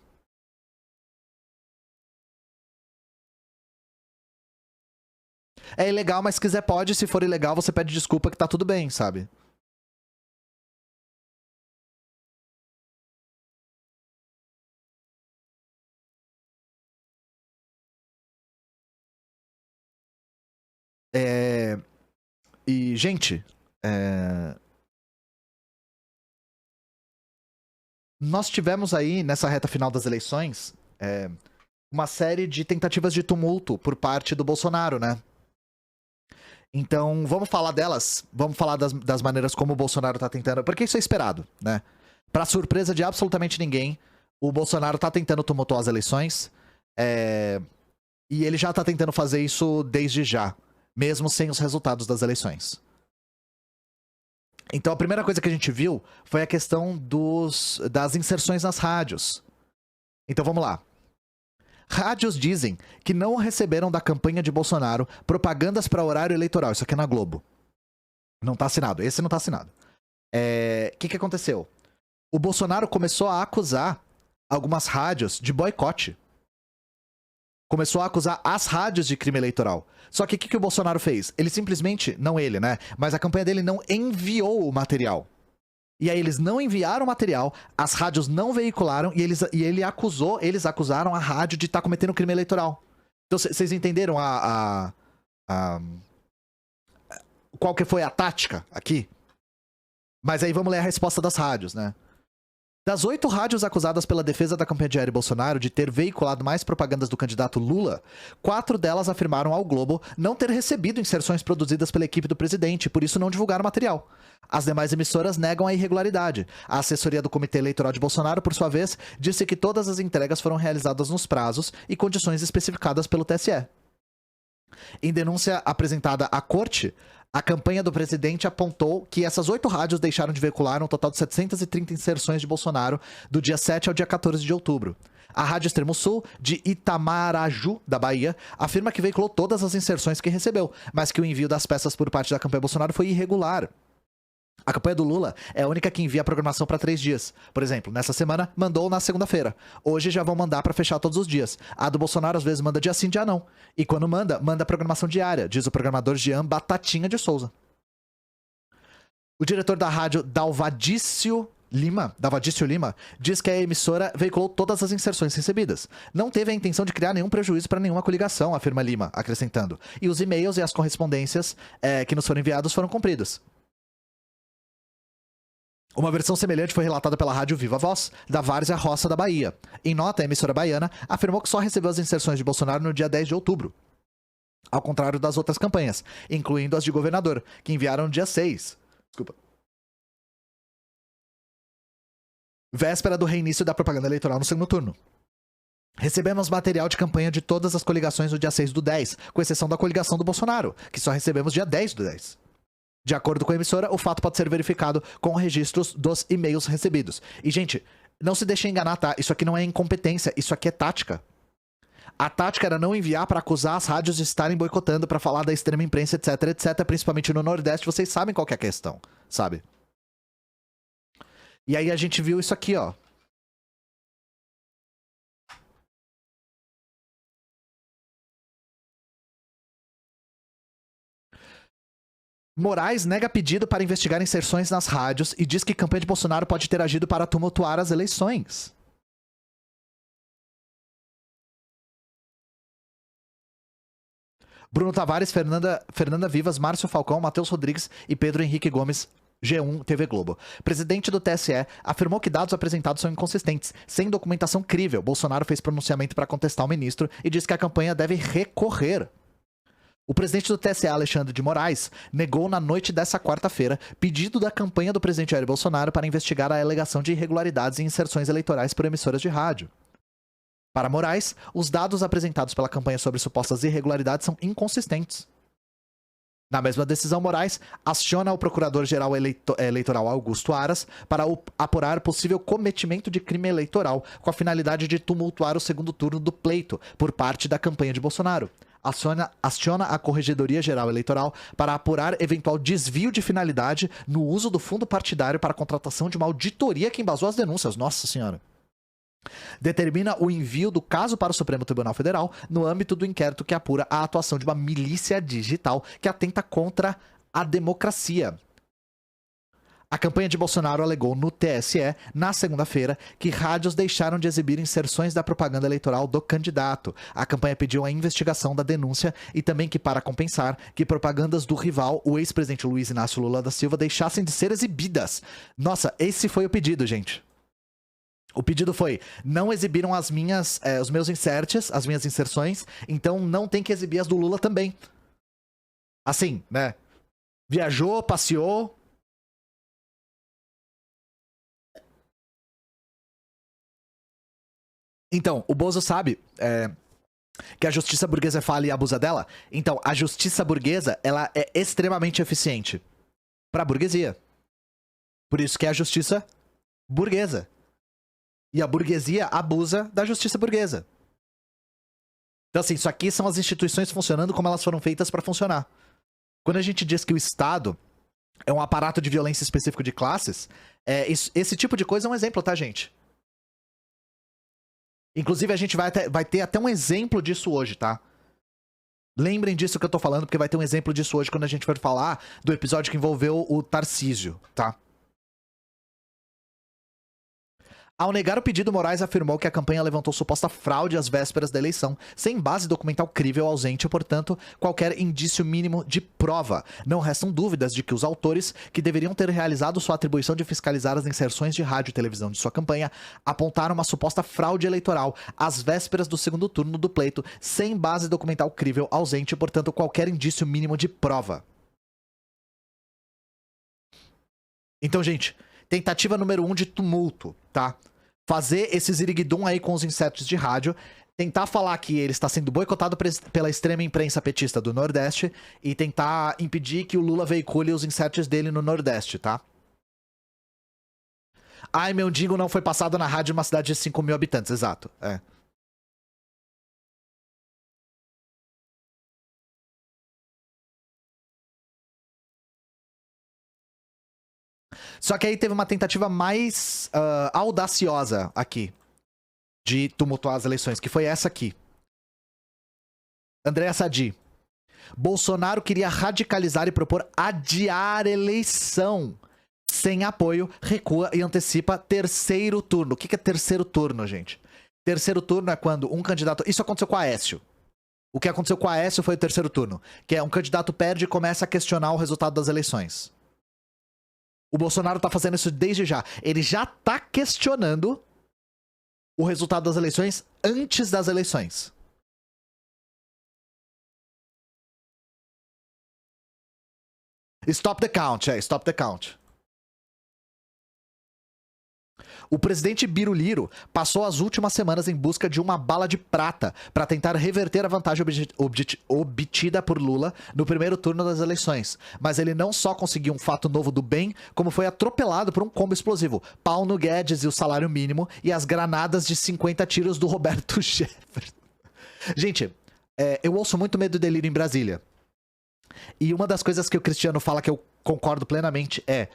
S1: É ilegal, mas se quiser pode. Se for ilegal, você pede desculpa que tá tudo bem, sabe? E, gente, nós tivemos aí, nessa reta final das eleições, uma série de tentativas de tumulto por parte do Bolsonaro, né? Então, vamos falar delas. Vamos falar das maneiras como o Bolsonaro tá tentando... Porque isso é esperado, né? Pra surpresa de absolutamente ninguém, o Bolsonaro tá tentando tumultuar as eleições. E ele já tá tentando fazer isso desde já. Mesmo sem os resultados das eleições. Então, a primeira coisa que a gente viu foi a questão das inserções nas rádios. Então, vamos lá. Rádios dizem que não receberam da campanha de Bolsonaro propagandas para horário eleitoral. Isso aqui é na Globo. Não tá assinado. Esse não tá assinado. O que aconteceu? O Bolsonaro começou a acusar algumas rádios de boicote. Começou a acusar as rádios de crime eleitoral. Só que o que o Bolsonaro fez? Ele simplesmente, não ele, né? Mas a campanha dele não enviou o material. E aí eles não enviaram o material, as rádios não veicularam e eles acusaram a rádio de estar cometendo crime eleitoral. Então vocês entenderam qual que foi a tática aqui? Mas aí vamos ler a resposta das rádios, né? Das 8 rádios acusadas pela defesa da campanha de Jair Bolsonaro de ter veiculado mais propagandas do candidato Lula, 4 delas afirmaram ao Globo não ter recebido inserções produzidas pela equipe do presidente, por isso não divulgaram material. As demais emissoras negam a irregularidade. A assessoria do Comitê Eleitoral de Bolsonaro, por sua vez, disse que todas as entregas foram realizadas nos prazos e condições especificadas pelo TSE. Em denúncia apresentada à corte, a campanha do presidente apontou que essas 8 rádios deixaram de veicular um total de 730 inserções de Bolsonaro do dia 7 ao dia 14 de outubro. A Rádio Extremo Sul, de Itamaraju, da Bahia, afirma que veiculou todas as inserções que recebeu, mas que o envio das peças por parte da campanha Bolsonaro foi irregular. A campanha do Lula é a única que envia a programação para 3 dias. Por exemplo, nessa semana, mandou na segunda-feira. Hoje já vão mandar para fechar todos os dias. A do Bolsonaro às vezes manda dia sim, dia não. E quando manda, manda programação diária, diz o programador Jean Batatinha de Souza. O diretor da rádio Dalvadício Lima, diz que a emissora veiculou todas as inserções recebidas. Não teve a intenção de criar nenhum prejuízo para nenhuma coligação, afirma Lima, acrescentando. E os e-mails e as correspondências que nos foram enviados foram cumpridos. Uma versão semelhante foi relatada pela rádio Viva Voz, da Várzea Roça da Bahia. Em nota, a emissora baiana afirmou que só recebeu as inserções de Bolsonaro no dia 10 de outubro. Ao contrário das outras campanhas, incluindo as de governador, que enviaram no dia 6. Véspera do reinício da propaganda eleitoral no segundo turno. Recebemos material de campanha de todas as coligações no dia 6 do 10, com exceção da coligação do Bolsonaro, que só recebemos dia 10 do 10. De acordo com a emissora, o fato pode ser verificado com registros dos e-mails recebidos. E, gente, não se deixem enganar, tá? Isso aqui não é incompetência, isso aqui é tática. A tática era não enviar para acusar as rádios de estarem boicotando, para falar da extrema imprensa, etc, etc. Principalmente no Nordeste, vocês sabem qual que é a questão, sabe? E aí a gente viu isso aqui, ó. Moraes nega pedido para investigar inserções nas rádios e diz que a campanha de Bolsonaro pode ter agido para tumultuar as eleições. Bruno Tavares, Fernanda Vivas, Márcio Falcão, Matheus Rodrigues e Pedro Henrique Gomes, G1 TV Globo. Presidente do TSE afirmou que dados apresentados são inconsistentes, sem documentação crível. Bolsonaro fez pronunciamento para contestar o ministro e disse que a campanha deve recorrer. O presidente do TSE, Alexandre de Moraes, negou na noite dessa quarta-feira pedido da campanha do presidente Jair Bolsonaro para investigar a alegação de irregularidades em inserções eleitorais por emissoras de rádio. Para Moraes, os dados apresentados pela campanha sobre supostas irregularidades são inconsistentes. Na mesma decisão, Moraes aciona o procurador-geral eleitoral Augusto Aras para apurar possível cometimento de crime eleitoral com a finalidade de tumultuar o segundo turno do pleito por parte da campanha de Bolsonaro. Aciona a Corregedoria Geral Eleitoral para apurar eventual desvio de finalidade no uso do fundo partidário para a contratação de uma auditoria que embasou as denúncias. Nossa Senhora. Determina o envio do caso para o Supremo Tribunal Federal no âmbito do inquérito que apura a atuação de uma milícia digital que atenta contra a democracia. A campanha de Bolsonaro alegou no TSE, na segunda-feira, que rádios deixaram de exibir inserções da propaganda eleitoral do candidato. A campanha pediu a investigação da denúncia e também que, para compensar, que propagandas do rival, o ex-presidente Luiz Inácio Lula da Silva, deixassem de ser exibidas. Nossa, esse foi o pedido, gente. O pedido foi, não exibiram os meus inserts, as minhas inserções, então não tem que exibir as do Lula também. Assim, né? Viajou, passeou. Então, o Bozo sabe que a justiça burguesa fala e abusa dela. Então, a justiça burguesa, ela é extremamente eficiente pra burguesia. Por isso que é a justiça burguesa. E a burguesia abusa da justiça burguesa. Então, assim, isso aqui são as instituições funcionando como elas foram feitas para funcionar. Quando a gente diz que o Estado é um aparato de violência específico de classes, esse tipo de coisa é um exemplo, tá, gente? Inclusive, a gente vai ter até um exemplo disso hoje, tá? Lembrem disso que eu tô falando, porque vai ter um exemplo disso hoje quando a gente for falar do episódio que envolveu o Tarcísio, tá? Ao negar o pedido, Moraes afirmou que a campanha levantou suposta fraude às vésperas da eleição, sem base documental crível ausente e, portanto, qualquer indício mínimo de prova. Não restam dúvidas de que os autores, que deveriam ter realizado sua atribuição de fiscalizar as inserções de rádio e televisão de sua campanha, apontaram uma suposta fraude eleitoral às vésperas do segundo turno do pleito, sem base documental crível ausente e, portanto, qualquer indício mínimo de prova. Então, gente, tentativa número 1 de tumulto, tá? Fazer esse ziriguidum aí com os insetos de rádio, tentar falar que ele está sendo boicotado pela extrema imprensa petista do Nordeste e tentar impedir que o Lula veicule os insetos dele no Nordeste, tá? Ai, meu dingo não foi passado na rádio de uma cidade de 5 mil habitantes, exato, é. Só que aí teve uma tentativa mais audaciosa aqui de tumultuar as eleições, que foi essa aqui. Andréa Sadi. Bolsonaro queria radicalizar e propor adiar eleição. Sem apoio, recua e antecipa terceiro turno. O que é terceiro turno, gente? Terceiro turno é quando um candidato... Isso aconteceu com a Aécio. O que aconteceu com a Aécio foi o terceiro turno. Que é um candidato perde e começa a questionar o resultado das eleições. O Bolsonaro tá fazendo isso desde já. Ele já tá questionando o resultado das eleições antes das eleições. Stop the count, stop the count. O presidente Biruliro passou as últimas semanas em busca de uma bala de prata para tentar reverter a vantagem obtida por Lula no primeiro turno das eleições. Mas ele não só conseguiu um fato novo do bem, como foi atropelado por um combo explosivo. Pau no Guedes e o salário mínimo e as granadas de 50 tiros do Roberto Jefferson. Gente, eu ouço muito Medo e Delírio em Brasília. E uma das coisas que o Cristiano fala que eu concordo plenamente é: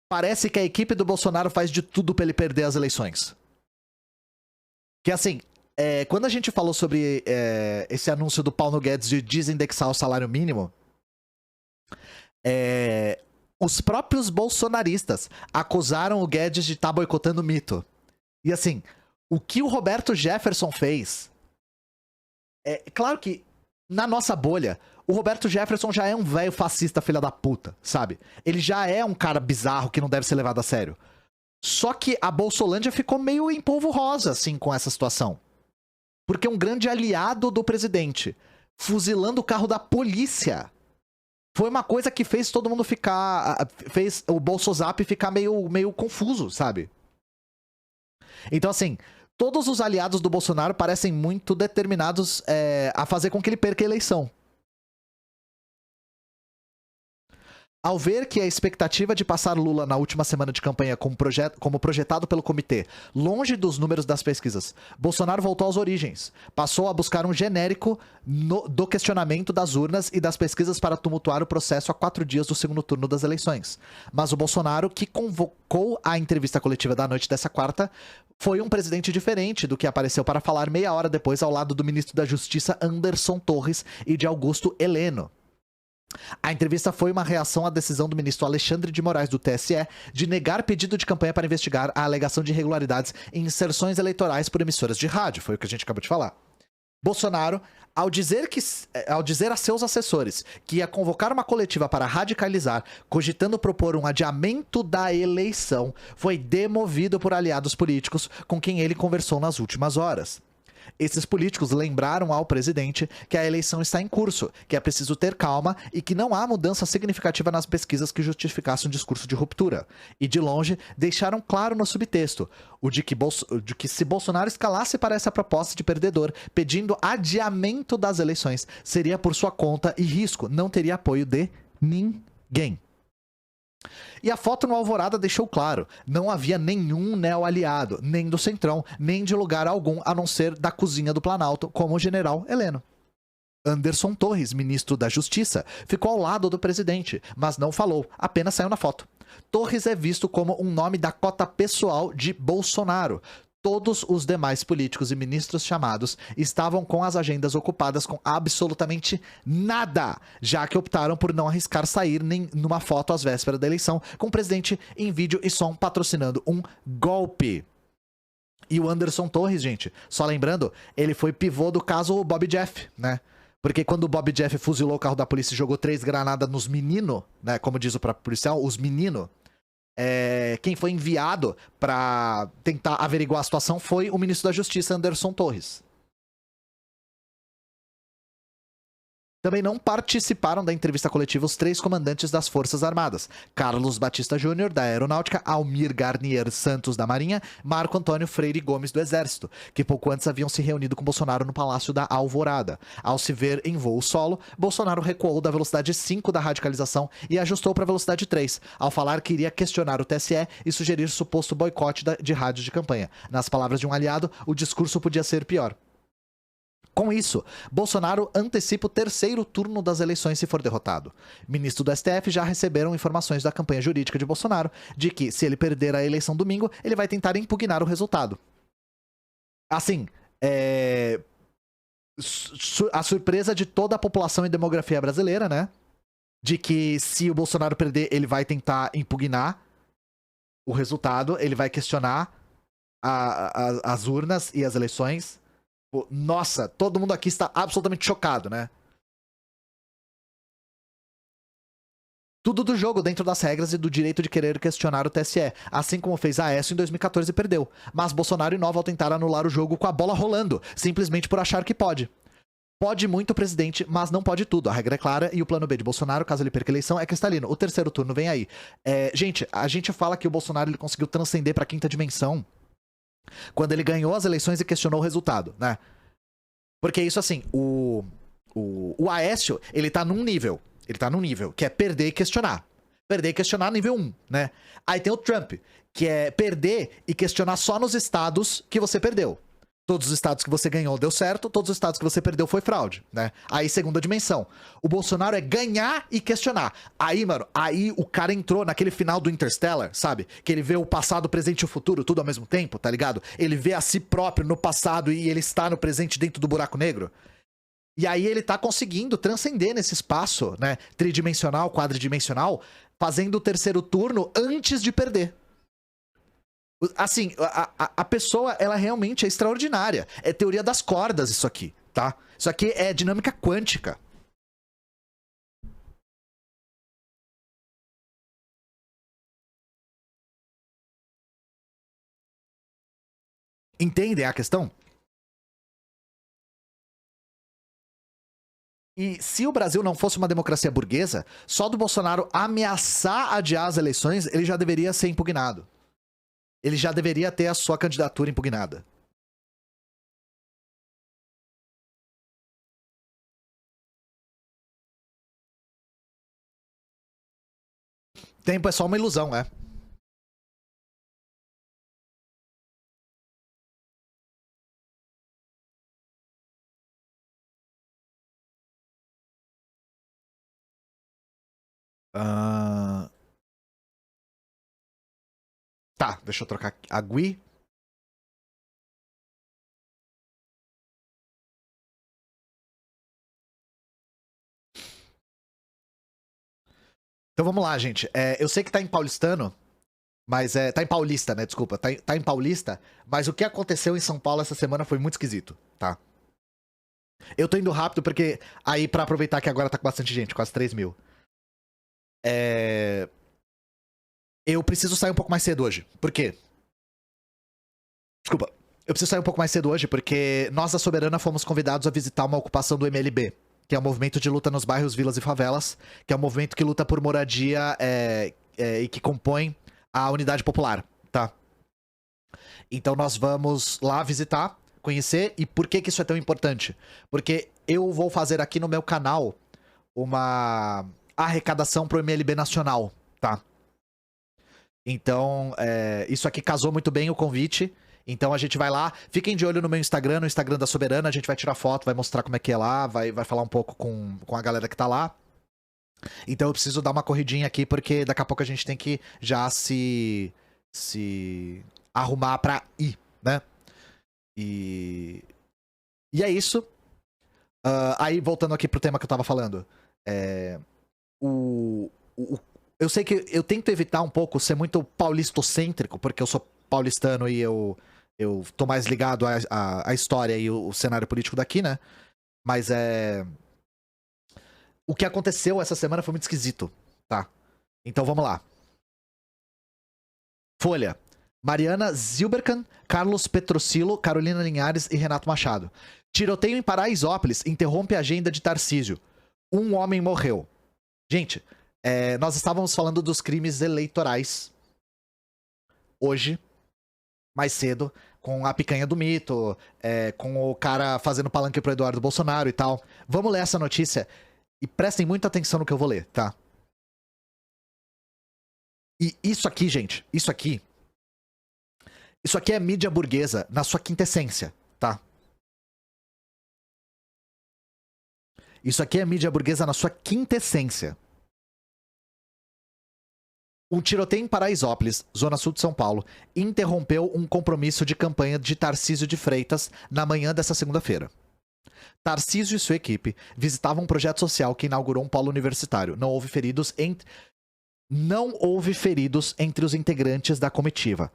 S1: parece que a equipe do Bolsonaro faz de tudo pra ele perder as eleições. Que assim, quando a gente falou sobre esse anúncio do Paulo Guedes de desindexar o salário mínimo, os próprios bolsonaristas acusaram o Guedes de estar boicotando o mito. E assim, o que o Roberto Jefferson fez... claro que, na nossa bolha, o Roberto Jefferson já é um velho fascista filha da puta, sabe? Ele já é um cara bizarro que não deve ser levado a sério. Só que a Bolsolândia ficou meio em polvo rosa, assim, com essa situação. Porque um grande aliado do presidente, fuzilando o carro da polícia, foi uma coisa que fez todo mundo ficar... fez o Bolsozap ficar meio confuso, sabe? Então, assim, todos os aliados do Bolsonaro parecem muito determinados a fazer com que ele perca a eleição. Ao ver que a expectativa de passar Lula na última semana de campanha como projetado pelo comitê, longe dos números das pesquisas, Bolsonaro voltou às origens. Passou a buscar um genérico do questionamento das urnas e das pesquisas para tumultuar o processo a 4 dias do segundo turno das eleições. Mas o Bolsonaro, que convocou a entrevista coletiva da noite dessa quarta, foi um presidente diferente do que apareceu para falar meia hora depois ao lado do ministro da Justiça Anderson Torres e de Augusto Heleno. A entrevista foi uma reação à decisão do ministro Alexandre de Moraes do TSE de negar pedido de campanha para investigar a alegação de irregularidades em inserções eleitorais por emissoras de rádio, foi o que a gente acabou de falar. Bolsonaro, ao dizer a seus assessores que ia convocar uma coletiva para radicalizar, cogitando propor um adiamento da eleição, foi demovido por aliados políticos com quem ele conversou nas últimas horas. Esses políticos lembraram ao presidente que a eleição está em curso, que é preciso ter calma e que não há mudança significativa nas pesquisas que justificasse um discurso de ruptura. E de longe, deixaram claro no subtexto o de que se Bolsonaro escalasse para essa proposta de perdedor, pedindo adiamento das eleições, seria por sua conta e risco, não teria apoio de ninguém. E a foto no Alvorada deixou claro, não havia nenhum neo-aliado, nem do Centrão, nem de lugar algum a não ser da cozinha do Planalto, como o general Heleno. Anderson Torres, ministro da Justiça, ficou ao lado do presidente, mas não falou, apenas saiu na foto. Torres é visto como um nome da cota pessoal de Bolsonaro. Todos os demais políticos e ministros chamados estavam com as agendas ocupadas com absolutamente nada, já que optaram por não arriscar sair nem numa foto às vésperas da eleição, com o presidente em vídeo e som patrocinando um golpe. E o Anderson Torres, gente, só lembrando, ele foi pivô do caso Bob Jeff, né? Porque quando o Bob Jeff fuzilou o carro da polícia e jogou 3 granadas nos meninos, né? Como diz o próprio policial, os meninos. Quem foi enviado pra tentar averiguar a situação foi o ministro da Justiça, Anderson Torres. Também não participaram da entrevista coletiva os 3 comandantes das Forças Armadas: Carlos Batista Júnior, da Aeronáutica, Almir Garnier Santos, da Marinha, Marco Antônio Freire Gomes, do Exército, que pouco antes haviam se reunido com Bolsonaro no Palácio da Alvorada. Ao se ver em voo solo, Bolsonaro recuou da velocidade 5 da radicalização e ajustou para a velocidade 3, ao falar que iria questionar o TSE e sugerir suposto boicote de rádios de campanha. Nas palavras de um aliado, o discurso podia ser pior. Com isso, Bolsonaro antecipa o 3º turno das eleições se for derrotado. Ministros do STF já receberam informações da campanha jurídica de Bolsonaro de que, se ele perder a eleição domingo, ele vai tentar impugnar o resultado. Assim, a surpresa de toda a população e demografia brasileira, né? De que, se o Bolsonaro perder, ele vai tentar impugnar o resultado, ele vai questionar as urnas e as eleições. Nossa, todo mundo aqui está absolutamente chocado, né? Tudo do jogo dentro das regras e do direito de querer questionar o TSE, assim como fez Aécio em 2014 e perdeu. Mas Bolsonaro inova ao tentar anular o jogo com a bola rolando, simplesmente por achar que pode. Pode muito o presidente, mas não pode tudo. A regra é clara e o plano B de Bolsonaro, caso ele perca a eleição, é cristalino. O 3º turno vem aí. Gente, a gente fala que o Bolsonaro ele conseguiu transcender para a 5ª dimensão quando ele ganhou as eleições e questionou o resultado, né? Porque isso, assim, o Aécio, ele tá num nível, que é perder e questionar. Perder e questionar nível 1, né? Aí tem o Trump, que é perder e questionar só nos estados que você perdeu. Todos os estados que você ganhou deu certo, todos os estados que você perdeu foi fraude, né? Aí, 2ª dimensão. O Bolsonaro é ganhar e questionar. Aí, mano, o cara entrou naquele final do Interstellar, sabe? Que ele vê o passado, o presente e o futuro, tudo ao mesmo tempo, tá ligado? Ele vê a si próprio no passado e ele está no presente dentro do buraco negro. E aí ele tá conseguindo transcender nesse espaço, né? Tridimensional, quadridimensional, fazendo o 3º turno antes de perder. Assim, a pessoa, ela realmente é extraordinária. É teoria das cordas isso aqui, tá? Isso aqui é dinâmica quântica. Entendem a questão? E se o Brasil não fosse uma democracia burguesa, só do Bolsonaro ameaçar adiar as eleições, ele já deveria ser impugnado. Ele já deveria ter a sua candidatura impugnada. Tempo é só uma ilusão, é. Tá, deixa eu trocar a GUI. Então vamos lá, gente. Eu sei que tá em paulistano, mas tá em paulista, né? Desculpa. Tá em paulista, mas o que aconteceu em São Paulo essa semana foi muito esquisito, tá? Eu tô indo rápido porque aí pra aproveitar que agora tá com bastante gente, quase 3 mil. Eu preciso sair um pouco mais cedo hoje. Por quê? Desculpa. Eu preciso sair um pouco mais cedo hoje porque nós da Soberana fomos convidados a visitar uma ocupação do MLB, que é o movimento de luta nos bairros, vilas e favelas, que é um movimento que luta por moradia e que compõe a unidade popular, tá? Então nós vamos lá visitar, conhecer. E por que isso é tão importante? Porque eu vou fazer aqui no meu canal uma arrecadação pro MLB Nacional, tá? Então, isso aqui casou muito bem o convite. Então a gente vai lá, fiquem de olho no meu Instagram, no Instagram da Soberana, a gente vai tirar foto, vai mostrar como é que é lá, vai falar um pouco com a galera que tá lá. Então eu preciso dar uma corridinha aqui, porque daqui a pouco a gente tem que já se arrumar pra ir, né? E é isso. Aí, voltando aqui pro tema que eu tava falando. Eu sei que eu tento evitar um pouco ser muito paulistocêntrico, porque eu sou paulistano e eu Eu tô mais ligado à história e o cenário político daqui, né? Mas o que aconteceu essa semana foi muito esquisito, tá? Então vamos lá. Folha. Mariana Zilberkan, Carlos Petrosilo, Carolina Linhares e Renato Machado. Tiroteio em Paraisópolis interrompe a agenda de Tarcísio. Um homem morreu. Gente, nós estávamos falando dos crimes eleitorais hoje, mais cedo, com a picanha do mito, com o cara fazendo palanque pro Eduardo Bolsonaro e tal. Vamos ler essa notícia e prestem muita atenção no que eu vou ler, tá? E isso aqui, gente, isso aqui é mídia burguesa na sua quintessência, tá? Isso aqui é mídia burguesa na sua quintessência. Um tiroteio em Paraisópolis, zona sul de São Paulo, interrompeu um compromisso de campanha de Tarcísio de Freitas na manhã dessa segunda-feira. Tarcísio e sua equipe visitavam um projeto social que inaugurou um polo universitário. Não houve feridos entre os integrantes da comitiva.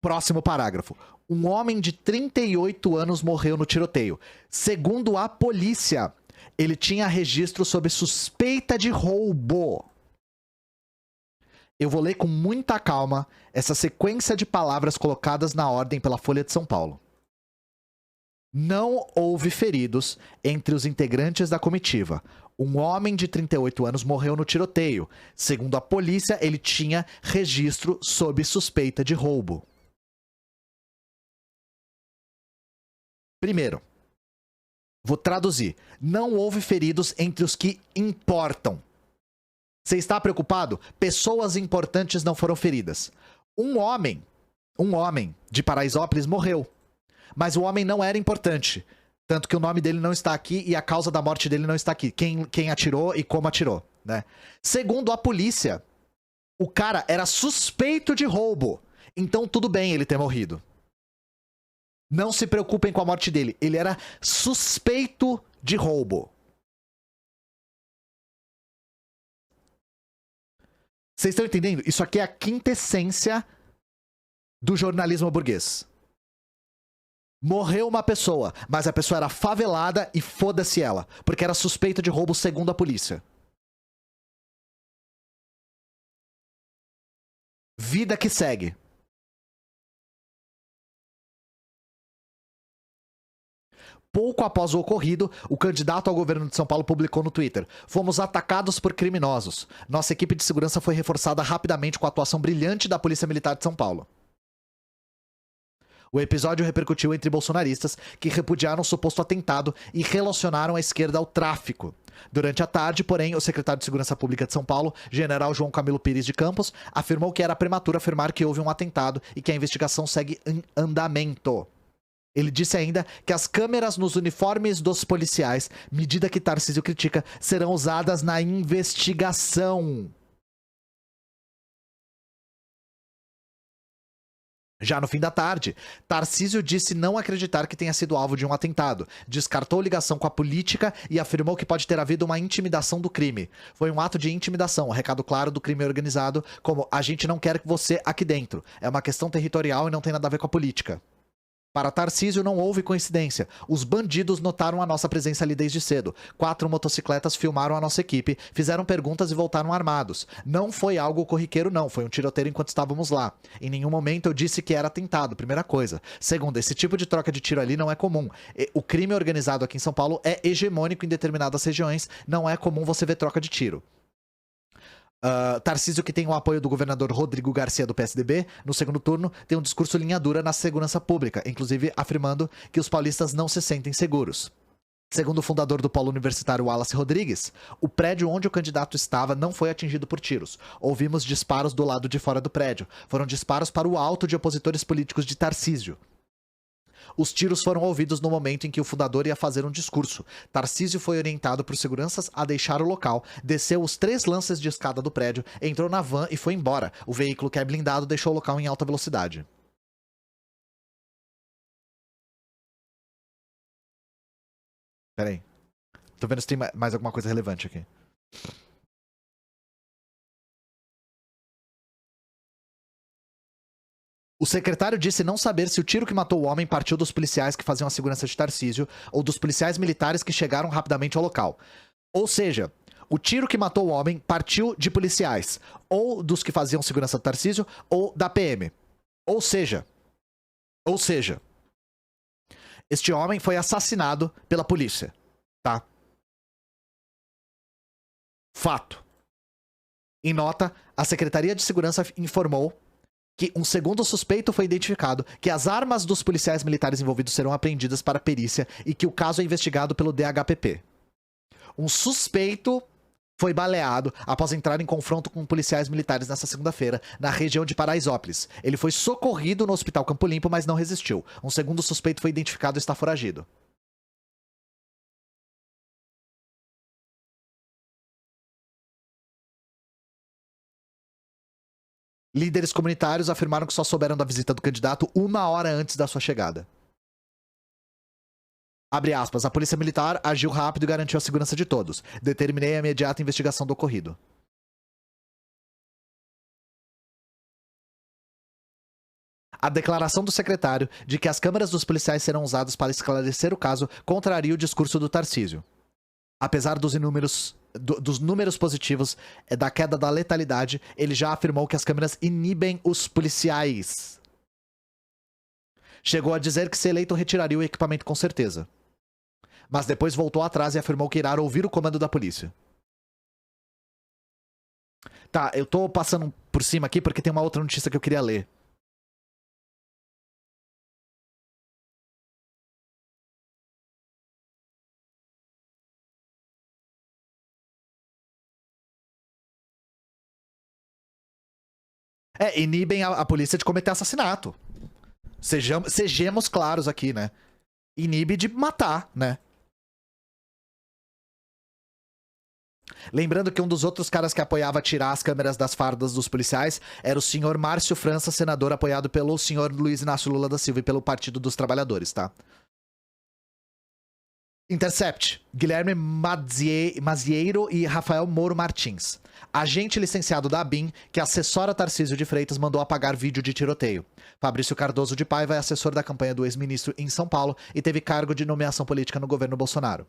S1: Próximo parágrafo. Um homem de 38 anos morreu no tiroteio. Segundo a polícia, ele tinha registro sob suspeita de roubo. Eu vou ler com muita calma essa sequência de palavras colocadas na ordem pela Folha de São Paulo. Não houve feridos entre os integrantes da comitiva. Um homem de 38 anos morreu no tiroteio. Segundo a polícia, ele tinha registro sob suspeita de roubo. Primeiro, vou traduzir. Não houve feridos entre os que importam. Você está preocupado? Pessoas importantes não foram feridas. Um homem de Paraisópolis morreu. Mas o homem não era importante. Tanto que o nome dele não está aqui e a causa da morte dele não está aqui. Quem atirou e como atirou, né? Segundo a polícia, o cara era suspeito de roubo. Então tudo bem ele ter morrido. Não se preocupem com a morte dele. Ele era suspeito de roubo. Vocês estão entendendo? Isso aqui é a quintessência do jornalismo burguês. Morreu uma pessoa, mas a pessoa era favelada e foda-se ela, porque era suspeita de roubo segundo a polícia. Vida que segue. Pouco após o ocorrido, o candidato ao governo de São Paulo publicou no Twitter: "Fomos atacados por criminosos. Nossa equipe de segurança foi reforçada rapidamente com a atuação brilhante da Polícia Militar de São Paulo." O episódio repercutiu entre bolsonaristas que repudiaram o suposto atentado e relacionaram a esquerda ao tráfico. Durante a tarde, porém, o secretário de Segurança Pública de São Paulo, general João Camilo Pires de Campos, afirmou que era prematuro afirmar que houve um atentado e que a investigação segue em andamento. Ele disse ainda que as câmeras nos uniformes dos policiais, medida que Tarcísio critica, serão usadas na investigação. Já no fim da tarde, Tarcísio disse não acreditar que tenha sido alvo de um atentado, descartou ligação com a política e afirmou que pode ter havido uma intimidação do crime. Foi um ato de intimidação, recado claro do crime organizado, como "a gente não quer você aqui dentro, é uma questão territorial e não tem nada a ver com a política." Para Tarcísio não houve coincidência. Os bandidos notaram a nossa presença ali desde cedo. 4 motocicletas filmaram a nossa equipe, fizeram perguntas e voltaram armados. Não foi algo corriqueiro não, foi um tiroteio enquanto estávamos lá. Em nenhum momento eu disse que era atentado, primeira coisa. Segundo, esse tipo de troca de tiro ali não é comum. O crime organizado aqui em São Paulo é hegemônico em determinadas regiões, não é comum você ver troca de tiro. Tarcísio, que tem o apoio do governador Rodrigo Garcia do PSDB, no segundo turno, tem um discurso linha dura na segurança pública, inclusive afirmando que os paulistas não se sentem seguros. Segundo o fundador do Polo Universitário Wallace Rodrigues, o prédio onde o candidato estava não foi atingido por tiros. Ouvimos disparos do lado de fora do prédio. Foram disparos para o alto de opositores políticos de Tarcísio. Os tiros foram ouvidos no momento em que o fundador ia fazer um discurso. Tarcísio foi orientado por seguranças a deixar o local, desceu os 3 lances de escada do prédio, entrou na van e foi embora. O veículo, que é blindado, deixou o local em alta velocidade. Pera aí. Tô vendo se tem mais alguma coisa relevante aqui. O secretário disse não saber se o tiro que matou o homem partiu dos policiais que faziam a segurança de Tarcísio ou dos policiais militares que chegaram rapidamente ao local. Ou seja, o tiro que matou o homem partiu de policiais, ou dos que faziam segurança do Tarcísio, ou da PM. Ou seja, este homem foi assassinado pela polícia, tá? Fato. Em nota, a Secretaria de Segurança informou que um segundo suspeito foi identificado, que as armas dos policiais militares envolvidos serão apreendidas para perícia e que o caso é investigado pelo DHPP. Um suspeito foi baleado após entrar em confronto com policiais militares nesta segunda-feira, na região de Paraisópolis. Ele foi socorrido no Hospital Campo Limpo, mas não resistiu. Um segundo suspeito foi identificado e está foragido. Líderes comunitários afirmaram que só souberam da visita do candidato 1 hora antes da sua chegada. Abre aspas, a polícia militar agiu rápido e garantiu a segurança de todos. Determinei a imediata investigação do ocorrido. A declaração do secretário de que as câmeras dos policiais serão usadas para esclarecer o caso contraria o discurso do Tarcísio. Apesar dos números positivos da queda da letalidade, ele já afirmou que as câmeras inibem os policiais. Chegou a dizer que se eleito retiraria o equipamento com certeza. Mas depois voltou atrás e afirmou que irá ouvir o comando da polícia. Tá, eu tô passando por cima aqui porque tem uma outra notícia que eu queria ler. Inibem a polícia de cometer assassinato. Sejamos claros aqui, né? Inibe de matar, né? Lembrando que um dos outros caras que apoiava tirar as câmeras das fardas dos policiais era o senhor Márcio França, senador apoiado pelo senhor Luiz Inácio Lula da Silva e pelo Partido dos Trabalhadores, tá? Intercept, Guilherme Mazieiro e Rafael Moro Martins. Agente licenciado da ABIN, que assessora Tarcísio de Freitas, mandou apagar vídeo de tiroteio. Fabrício Cardoso de Paiva é assessor da campanha do ex-ministro em São Paulo e teve cargo de nomeação política no governo Bolsonaro.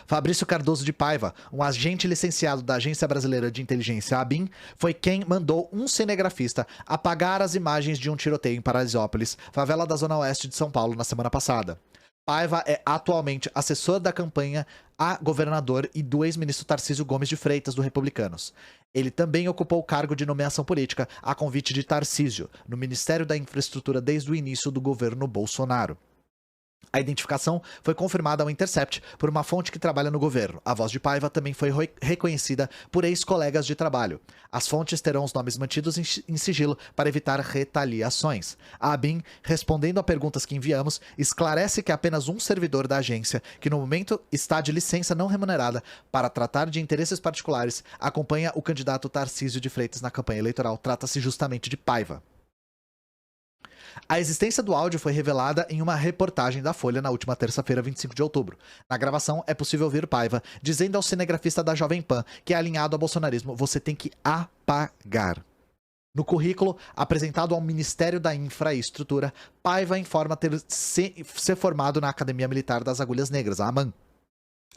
S1: Fabrício Cardoso de Paiva, um agente licenciado da Agência Brasileira de Inteligência ABIN, foi quem mandou um cinegrafista apagar as imagens de um tiroteio em Paraisópolis, favela da Zona Oeste de São Paulo, na semana passada. Paiva é atualmente assessor da campanha a governador e do ex-ministro Tarcísio Gomes de Freitas, do Republicanos. Ele também ocupou o cargo de nomeação política a convite de Tarcísio, no Ministério da Infraestrutura desde o início do governo Bolsonaro. A identificação foi confirmada ao Intercept por uma fonte que trabalha no governo. A voz de Paiva também foi reconhecida por ex-colegas de trabalho. As fontes terão os nomes mantidos em sigilo para evitar retaliações. A ABIN, respondendo a perguntas que enviamos, esclarece que apenas um servidor da agência, que no momento está de licença não remunerada para tratar de interesses particulares, acompanha o candidato Tarcísio de Freitas na campanha eleitoral. Trata-se justamente de Paiva. A existência do áudio foi revelada em uma reportagem da Folha na última terça-feira, 25 de outubro. Na gravação, é possível ouvir Paiva dizendo ao cinegrafista da Jovem Pan, que é alinhado ao bolsonarismo, você tem que apagar. No currículo, apresentado ao Ministério da Infraestrutura, Paiva informa ter se formado na Academia Militar das Agulhas Negras, a AMAN,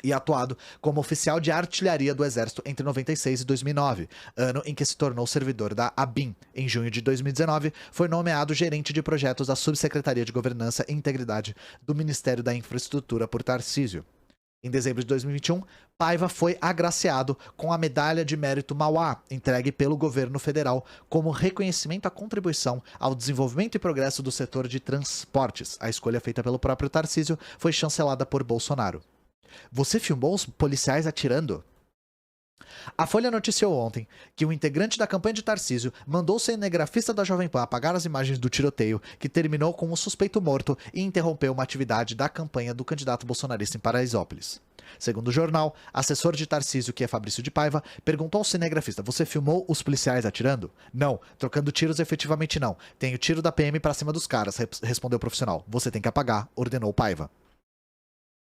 S1: e atuado como oficial de artilharia do Exército entre 96 e 2009, ano em que se tornou servidor da ABIN. Em junho de 2019, foi nomeado gerente de projetos da Subsecretaria de Governança e Integridade do Ministério da Infraestrutura por Tarcísio. Em dezembro de 2021, Paiva foi agraciado com a Medalha de Mérito Mauá, entregue pelo governo federal como reconhecimento à contribuição ao desenvolvimento e progresso do setor de transportes. A escolha feita pelo próprio Tarcísio foi chancelada por Bolsonaro. Você filmou os policiais atirando? A Folha noticiou ontem que um integrante da campanha de Tarcísio mandou o cinegrafista da Jovem Pan apagar as imagens do tiroteio, que terminou com um suspeito morto e interrompeu uma atividade da campanha do candidato bolsonarista em Paraisópolis. Segundo o jornal, assessor de Tarcísio, que é Fabrício de Paiva, perguntou ao cinegrafista: você filmou os policiais atirando? Não, trocando tiros efetivamente não. Tem o tiro da PM pra cima dos caras, respondeu o profissional. Você tem que apagar, ordenou Paiva.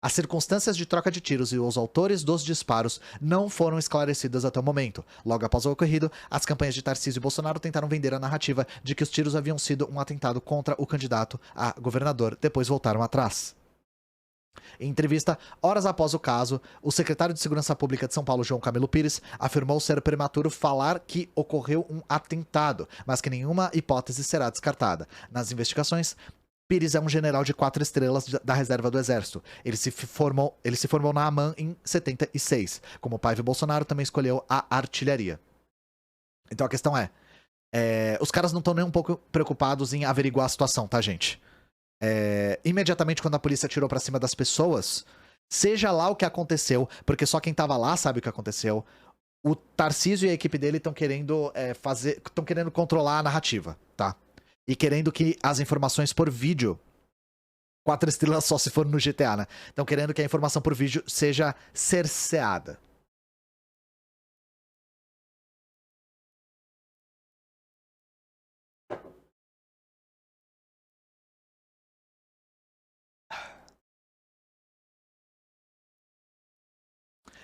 S1: As circunstâncias de troca de tiros e os autores dos disparos não foram esclarecidas até o momento. Logo após o ocorrido, as campanhas de Tarcísio e Bolsonaro tentaram vender a narrativa de que os tiros haviam sido um atentado contra o candidato a governador, depois voltaram atrás. Em entrevista, horas após o caso, o secretário de Segurança Pública de São Paulo, João Camilo Pires, afirmou ser prematuro falar que ocorreu um atentado, mas que nenhuma hipótese será descartada. Nas investigações, Pires é um general de 4 estrelas da reserva do Exército. Ele se formou na AMAN em 76. Como o pai de Bolsonaro, também escolheu a artilharia. Então a questão os caras não estão nem um pouco preocupados em averiguar a situação, tá, gente? Imediatamente quando a polícia atirou pra cima das pessoas, seja lá o que aconteceu, porque só quem tava lá sabe o que aconteceu, o Tarcísio e a equipe dele estão querendo estão querendo controlar a narrativa, tá? E querendo que as informações por vídeo, 4 estrelas só se for no GTA, né? Estão querendo que a informação por vídeo seja cerceada.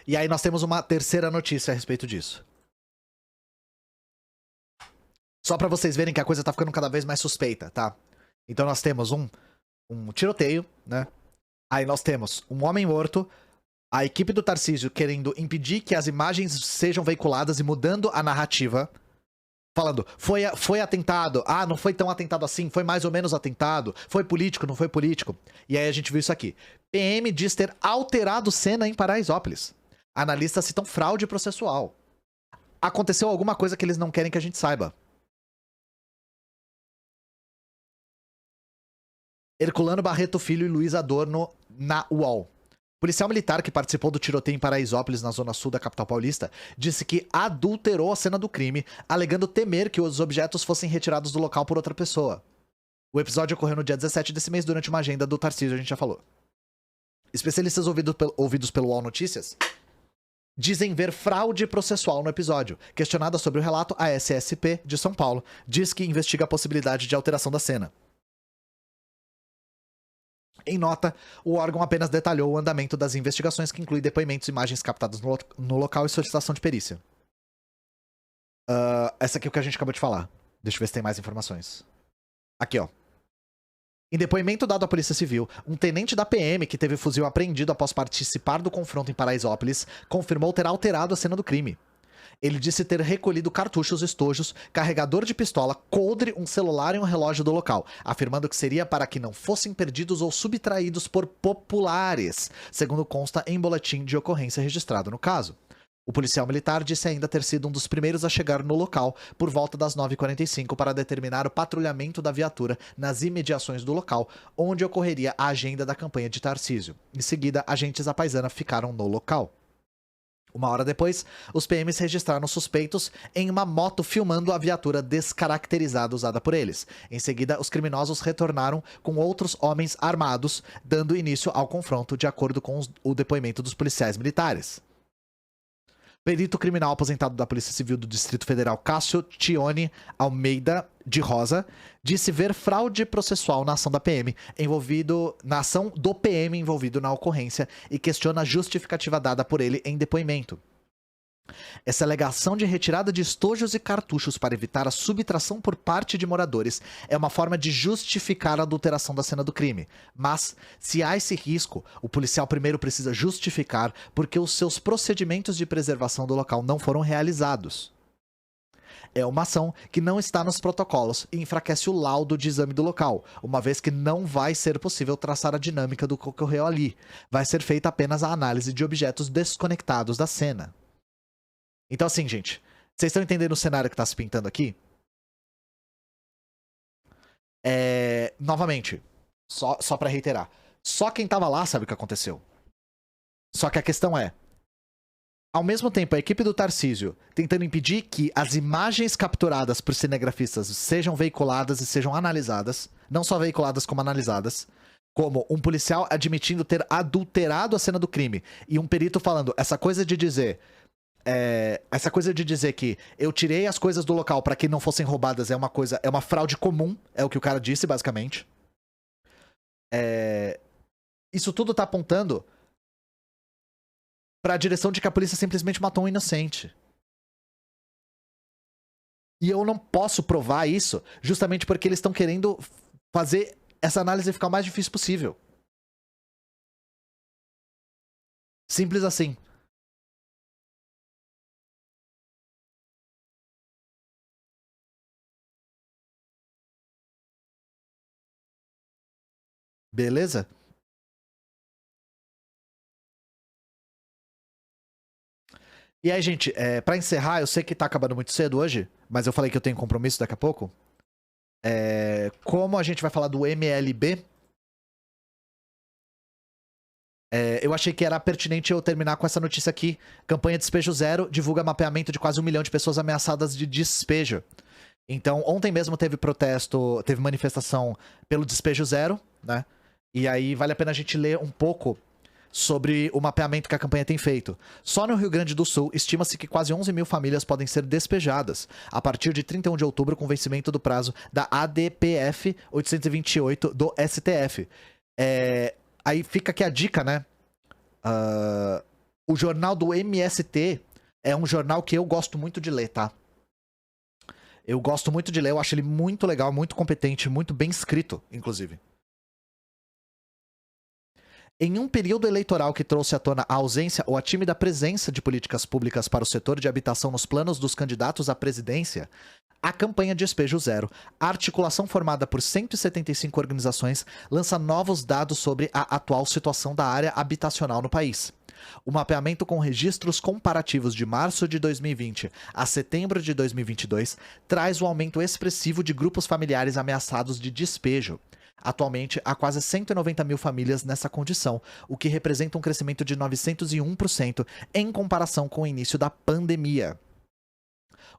S1: E aí nós temos uma terceira notícia a respeito disso. Só pra vocês verem que a coisa tá ficando cada vez mais suspeita, tá? Então nós temos um tiroteio, né? Aí nós temos um homem morto, a equipe do Tarcísio querendo impedir que as imagens sejam veiculadas e mudando a narrativa, falando, foi atentado, não foi tão atentado assim, foi mais ou menos atentado, foi político, não foi político. E aí a gente viu isso aqui. PM diz ter alterado cena em Paraisópolis. Analistas citam fraude processual. Aconteceu alguma coisa que eles não querem que a gente saiba. Herculano Barreto Filho e Luiz Adorno na UOL. Policial militar que participou do tiroteio em Paraisópolis, na zona sul da capital paulista, disse que adulterou a cena do crime, alegando temer que os objetos fossem retirados do local por outra pessoa. O episódio ocorreu no dia 17 desse mês durante uma agenda do Tarcísio, a gente já falou. Especialistas ouvidos pelo UOL Notícias dizem ver fraude processual no episódio. Questionada sobre o relato, a SSP de São Paulo diz que investiga a possibilidade de alteração da cena. Em nota, o órgão apenas detalhou o andamento das investigações, que inclui depoimentos e imagens captadas no local e solicitação de perícia. Essa aqui é o que a gente acabou de falar. Deixa eu ver se tem mais informações. Aqui, ó. Em depoimento dado à Polícia Civil, um tenente da PM que teve fuzil apreendido após participar do confronto em Paraisópolis confirmou ter alterado a cena do crime. Ele disse ter recolhido cartuchos, estojos, carregador de pistola, coldre, um celular e um relógio do local, afirmando que seria para que não fossem perdidos ou subtraídos por populares, segundo consta em boletim de ocorrência registrado no caso. O policial militar disse ainda ter sido um dos primeiros a chegar no local por volta das 9h45 para determinar o patrulhamento da viatura nas imediações do local, onde ocorreria a agenda da campanha de Tarcísio. Em seguida, agentes da Paisana ficaram no local. Uma hora depois, os PMs registraram suspeitos em uma moto filmando a viatura descaracterizada usada por eles. Em seguida, os criminosos retornaram com outros homens armados, dando início ao confronto de acordo com o depoimento dos policiais militares. Perito criminal aposentado da Polícia Civil do Distrito Federal, Cássio Tione Almeida de Rosa, disse ver fraude processual na ação da PM na ação do PM envolvido na ocorrência e questiona a justificativa dada por ele em depoimento. Essa alegação de retirada de estojos e cartuchos para evitar a subtração por parte de moradores é uma forma de justificar a adulteração da cena do crime. Mas, se há esse risco, o policial primeiro precisa justificar porque os seus procedimentos de preservação do local não foram realizados. É uma ação que não está nos protocolos e enfraquece o laudo de exame do local, uma vez que não vai ser possível traçar a dinâmica do que ocorreu ali. Vai ser feita apenas a análise de objetos desconectados da cena. Então assim, gente, vocês estão entendendo o cenário que está se pintando aqui? Novamente, só para reiterar, só quem tava lá sabe o que aconteceu. Só que a questão é, ao mesmo tempo, a equipe do Tarcísio tentando impedir que as imagens capturadas por cinegrafistas sejam veiculadas e sejam analisadas, não só veiculadas como analisadas, como um policial admitindo ter adulterado a cena do crime e um perito falando essa coisa de dizer que eu tirei as coisas do local para que não fossem roubadas é uma fraude comum, é o que o cara disse basicamente. isso tudo tá apontando pra direção de que a polícia simplesmente matou um inocente. E eu não posso provar isso justamente porque eles estão querendo fazer essa análise ficar o mais difícil possível. Simples assim. Beleza? E aí, gente, pra encerrar, eu sei que tá acabando muito cedo hoje, mas eu falei que eu tenho compromisso daqui a pouco. Como a gente vai falar do MLB, eu achei que era pertinente eu terminar com essa notícia aqui. Campanha Despejo Zero divulga mapeamento de quase 1 milhão de pessoas ameaçadas de despejo. Então, ontem mesmo teve protesto, teve manifestação pelo Despejo Zero, né? E aí vale a pena a gente ler um pouco sobre o mapeamento que a campanha tem feito. Só no Rio Grande do Sul, estima-se que quase 11 mil famílias podem ser despejadas a partir de 31 de outubro, com vencimento do prazo da ADPF 828 do STF. Aí fica aqui a dica, né? O jornal do MST é um jornal que eu gosto muito de ler, tá? Eu gosto muito de ler, eu acho ele muito legal, muito competente, muito bem escrito, inclusive. Em um período eleitoral que trouxe à tona a ausência ou a tímida presença de políticas públicas para o setor de habitação nos planos dos candidatos à presidência, a campanha Despejo Zero, a articulação formada por 175 organizações, lança novos dados sobre a atual situação da área habitacional no país. O mapeamento com registros comparativos de março de 2020 a setembro de 2022 traz o aumento expressivo de grupos familiares ameaçados de despejo. Atualmente, há quase 190 mil famílias nessa condição, o que representa um crescimento de 901% em comparação com o início da pandemia.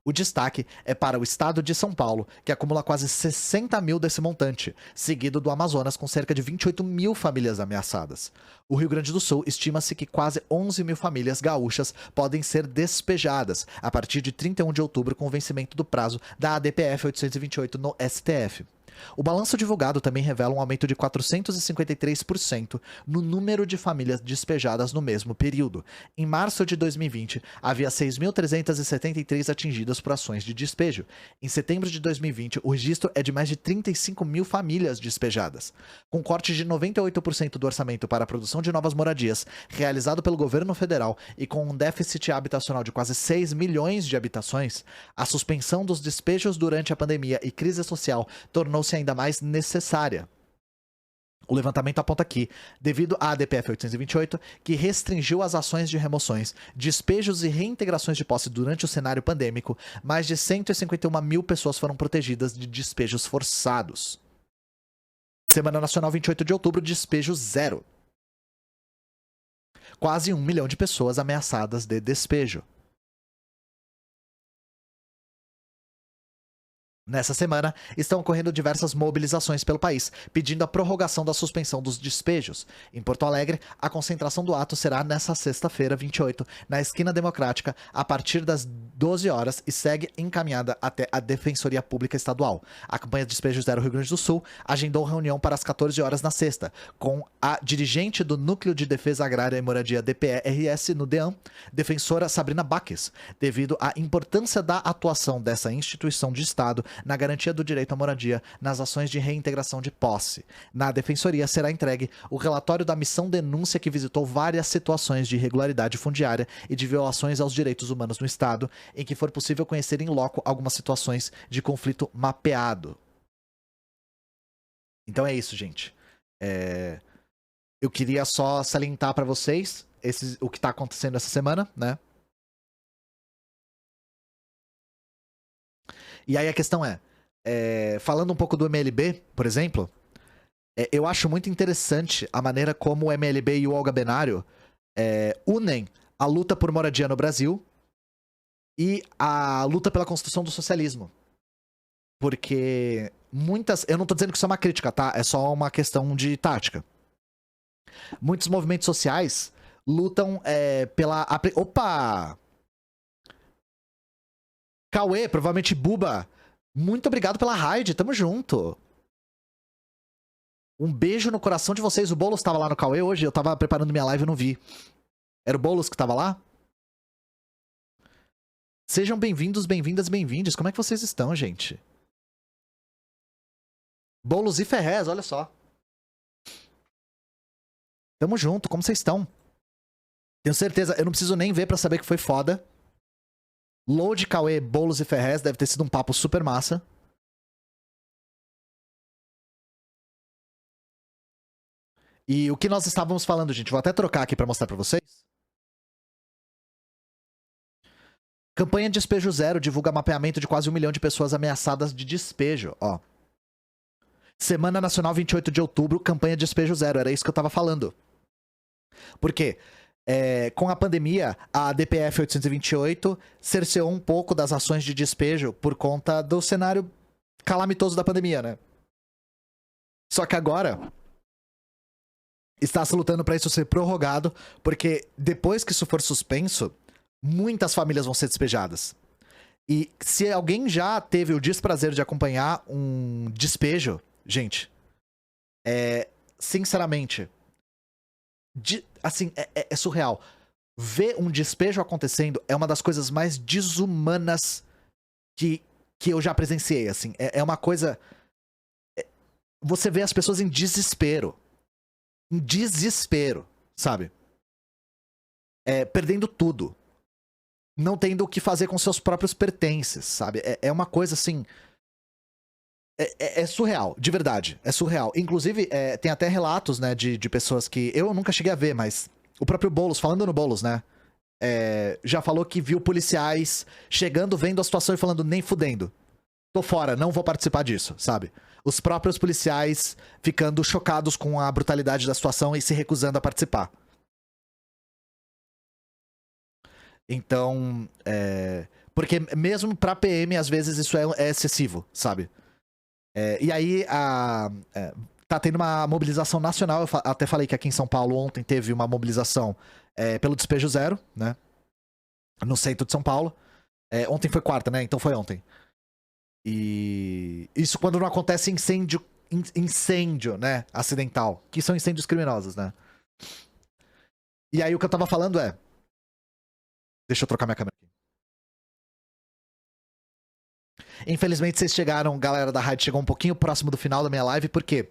S1: O destaque é para o estado de São Paulo, que acumula quase 60 mil desse montante, seguido do Amazonas, com cerca de 28 mil famílias ameaçadas. O Rio Grande do Sul estima-se que quase 11 mil famílias gaúchas podem ser despejadas a partir de 31 de outubro, com o vencimento do prazo da ADPF 828 no STF. O balanço divulgado também revela um aumento de 453% no número de famílias despejadas no mesmo período. Em março de 2020, havia 6.373 atingidas por ações de despejo. Em setembro de 2020, o registro é de mais de 35 mil famílias despejadas. Com corte de 98% do orçamento para a produção de novas moradias, realizado pelo governo federal, e com um déficit habitacional de quase 6 milhões de habitações, a suspensão dos despejos durante a pandemia e crise social tornou-se ainda mais necessária. O levantamento aponta que, devido à ADPF 828, que restringiu as ações de remoções, despejos e reintegrações de posse durante o cenário pandêmico, mais de 151 mil pessoas foram protegidas de despejos forçados. Semana Nacional 28 de outubro, despejo zero. Quase 1 milhão de pessoas ameaçadas de despejo. Nessa semana, estão ocorrendo diversas mobilizações pelo país, pedindo a prorrogação da suspensão dos despejos. Em Porto Alegre, a concentração do ato será nesta sexta-feira, 28, na Esquina Democrática, a partir das 12 horas e segue encaminhada até a Defensoria Pública Estadual. A campanha Despejo Zero Rio Grande do Sul agendou reunião para as 14 horas na sexta, com a dirigente do Núcleo de Defesa Agrária e Moradia DPRS no DEAM, defensora Sabrina Baques, devido à importância da atuação dessa instituição de Estado na garantia do direito à moradia nas ações de reintegração de posse. Na Defensoria será entregue o relatório da missão denúncia que visitou várias situações de irregularidade fundiária e de violações aos direitos humanos no Estado, em que for possível conhecer em loco algumas situações de conflito mapeado. Então é isso, gente. Eu queria só salientar para vocês o que está acontecendo essa semana, né? E aí a questão falando um pouco do MLB, por exemplo, eu acho muito interessante a maneira como o MLB e o Olga Benário unem a luta por moradia no Brasil e a luta pela construção do socialismo. Porque eu não tô dizendo que isso é uma crítica, tá? É só uma questão de tática. Muitos movimentos sociais lutam pela... Opa! Cauê, provavelmente Buba. Muito obrigado pela raid, tamo junto. Um beijo no coração de vocês. O Boulos tava lá no Cauê hoje. Eu tava preparando minha live e não vi. Era o Boulos que tava lá? Sejam bem-vindos, bem-vindas, bem-vindes. Como é que vocês estão, gente? Boulos e Ferrez, olha só. Tamo junto, como vocês estão? Tenho certeza, eu não preciso nem ver pra saber que foi foda. Load, Cauê, Boulos e Ferrez, deve ter sido um papo super massa. E o que nós estávamos falando, gente, vou até trocar aqui pra mostrar pra vocês. Campanha Despejo Zero divulga mapeamento de quase 1 milhão de pessoas ameaçadas de despejo, ó. Semana Nacional 28 de outubro, campanha Despejo Zero, era isso que eu tava falando. Por quê? Com a pandemia, a DPF 828 cerceou um pouco das ações de despejo por conta do cenário calamitoso da pandemia, né? Só que agora está se lutando para isso ser prorrogado, porque depois que isso for suspenso, muitas famílias vão ser despejadas. E se alguém já teve o desprazer de acompanhar um despejo, gente, sinceramente, assim, é surreal. Ver um despejo acontecendo é uma das coisas mais desumanas que eu já presenciei, assim. É uma coisa... Você vê as pessoas em desespero. Em desespero, sabe? Perdendo tudo. Não tendo o que fazer com seus próprios pertences, sabe? É uma coisa, assim... É surreal, de verdade. É surreal. Inclusive, tem até relatos, né, de pessoas que... Eu nunca cheguei a ver, mas... O próprio Boulos, falando no Boulos, né? Já falou que viu policiais chegando, vendo a situação e falando, nem fudendo. Tô fora, não vou participar disso, sabe? Os próprios policiais ficando chocados com a brutalidade da situação e se recusando a participar. Então, porque mesmo pra PM, às vezes, isso é excessivo, sabe? E aí, tá tendo uma mobilização nacional. Eu até falei que aqui em São Paulo ontem teve uma mobilização pelo Despejo Zero, né? No centro de São Paulo. Ontem foi quarta, né? Então foi ontem. E isso quando não acontece incêndio, né? Acidental. Que são incêndios criminosos, né? E aí o que eu tava falando Deixa eu trocar minha câmera aqui. Infelizmente vocês chegaram, galera da rádio chegou um pouquinho próximo do final da minha live, por quê?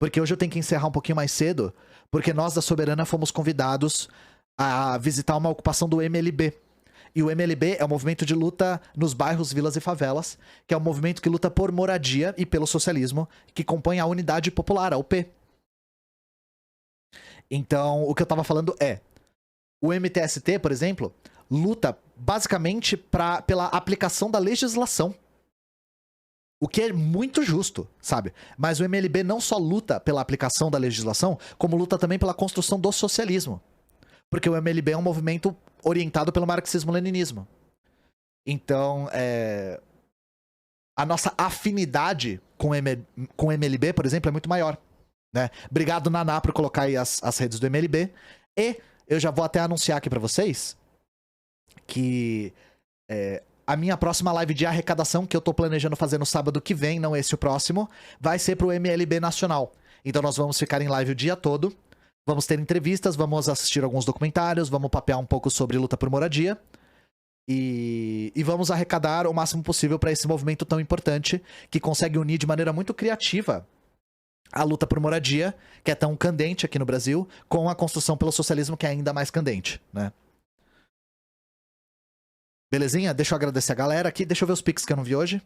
S1: Porque hoje eu tenho que encerrar um pouquinho mais cedo, porque nós da Soberana fomos convidados a visitar uma ocupação do MLB. E o MLB é um movimento de luta nos bairros, vilas e favelas, que é um movimento que luta por moradia e pelo socialismo, que compõe a Unidade Popular, a UP. Então, o que eu tava falando o MTST, por exemplo, luta basicamente pela aplicação da legislação. O que é muito justo, sabe? Mas o MLB não só luta pela aplicação da legislação, como luta também pela construção do socialismo. Porque o MLB é um movimento orientado pelo marxismo-leninismo. Então, a nossa afinidade com o MLB, por exemplo, é muito maior. Né? Obrigado, Naná, por colocar aí as redes do MLB. E eu já vou até anunciar aqui pra vocês que a minha próxima live de arrecadação, que eu tô planejando fazer no sábado que vem, não esse o próximo, vai ser pro MLB Nacional. Então nós vamos ficar em live o dia todo. Vamos ter entrevistas, vamos assistir alguns documentários, vamos papear um pouco sobre luta por moradia. E vamos arrecadar o máximo possível para esse movimento tão importante, que consegue unir de maneira muito criativa a luta por moradia, que é tão candente aqui no Brasil, com a construção pelo socialismo, que é ainda mais candente, né? Belezinha? Deixa eu agradecer a galera aqui. Deixa eu ver os pics que eu não vi hoje.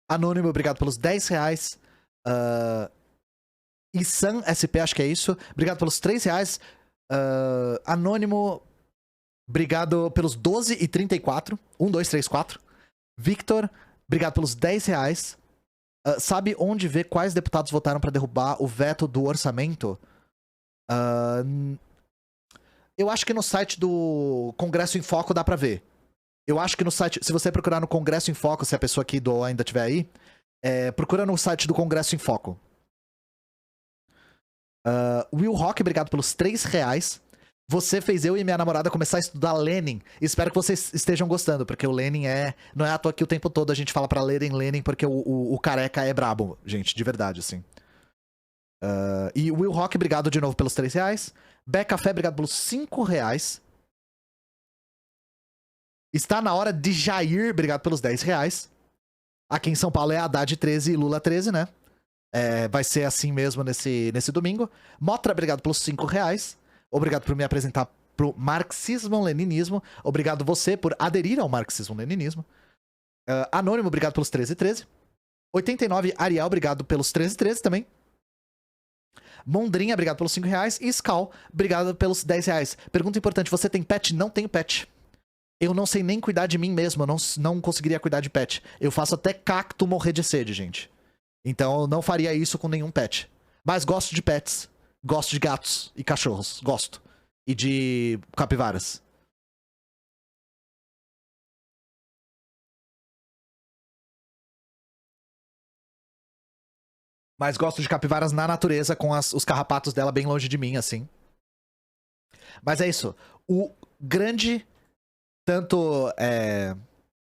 S1: Anônimo, obrigado pelos R$10. Isan SP, acho que é isso. Obrigado pelos R$3. Anônimo, obrigado pelos 12,34. 1, 2, 3, 4. Victor, obrigado pelos R$10. Sabe onde ver quais deputados votaram para derrubar o veto do orçamento? Eu acho que no site do Congresso em Foco dá pra ver. Eu acho que no site, se você procurar no Congresso em Foco, se a pessoa aqui do ainda estiver aí, procura no site do Congresso em Foco. Will Rock, obrigado pelos R$3. Você fez eu e minha namorada começar a estudar Lenin. Espero que vocês estejam gostando, porque o Lenin não é à toa que o tempo todo a gente fala pra Lenin, porque o careca é brabo, gente, de verdade, assim. E Will Rock, obrigado de novo pelos R$3. Beca Café, obrigado pelos R$5. Está na hora de Jair, obrigado pelos R$10. Aqui em São Paulo é Haddad 13 e Lula 13, né? Vai ser assim mesmo nesse domingo. Motra, obrigado pelos R$5. Obrigado por me apresentar pro marxismo-leninismo. Obrigado você por aderir ao marxismo-leninismo. Anônimo, obrigado pelos 13. 89, Ariel, obrigado pelos 13 também. Mondrinha, obrigado pelos R$5. E Skal, obrigado pelos R$10. Pergunta importante, você tem pet? Não tenho pet. Eu não sei nem cuidar de mim mesmo, eu não conseguiria cuidar de pet. Eu faço até cacto morrer de sede, gente. Então eu não faria isso com nenhum pet. Mas gosto de pets. Gosto de gatos e cachorros. Gosto. E de capivaras. Mas gosto de capivaras na natureza, com os carrapatos dela bem longe de mim, assim. Mas é isso. O grande, tanto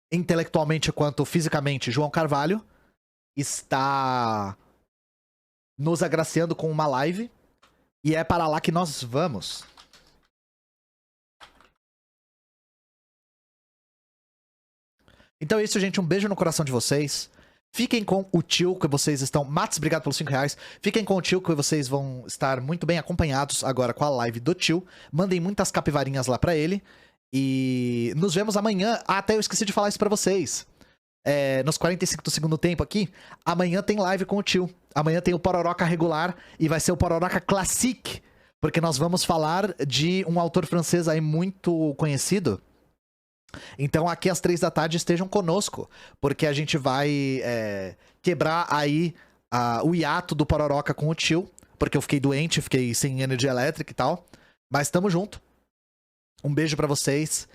S1: intelectualmente quanto fisicamente, João Carvalho está nos agraciando com uma live. E é para lá que nós vamos. Então é isso, gente. Um beijo no coração de vocês. Fiquem com o tio que vocês estão... Mats, obrigado pelos R$5. Fiquem com o tio que vocês vão estar muito bem acompanhados agora com a live do tio. Mandem muitas capivarinhas lá pra ele. E nos vemos amanhã. Até eu esqueci de falar isso pra vocês. Nos 45 do segundo tempo aqui, amanhã tem live com o tio. Amanhã tem o Pororoca regular e vai ser o Pororoca Classique, porque nós vamos falar de um autor francês aí muito conhecido. Então aqui às 3 da tarde estejam conosco, porque a gente vai quebrar aí o hiato do Pororoca com o tio, porque eu fiquei doente, fiquei sem energia elétrica e tal. Mas tamo junto. Um beijo pra vocês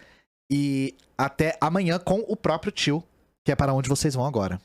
S1: e até amanhã com o próprio tio, que é para onde vocês vão agora.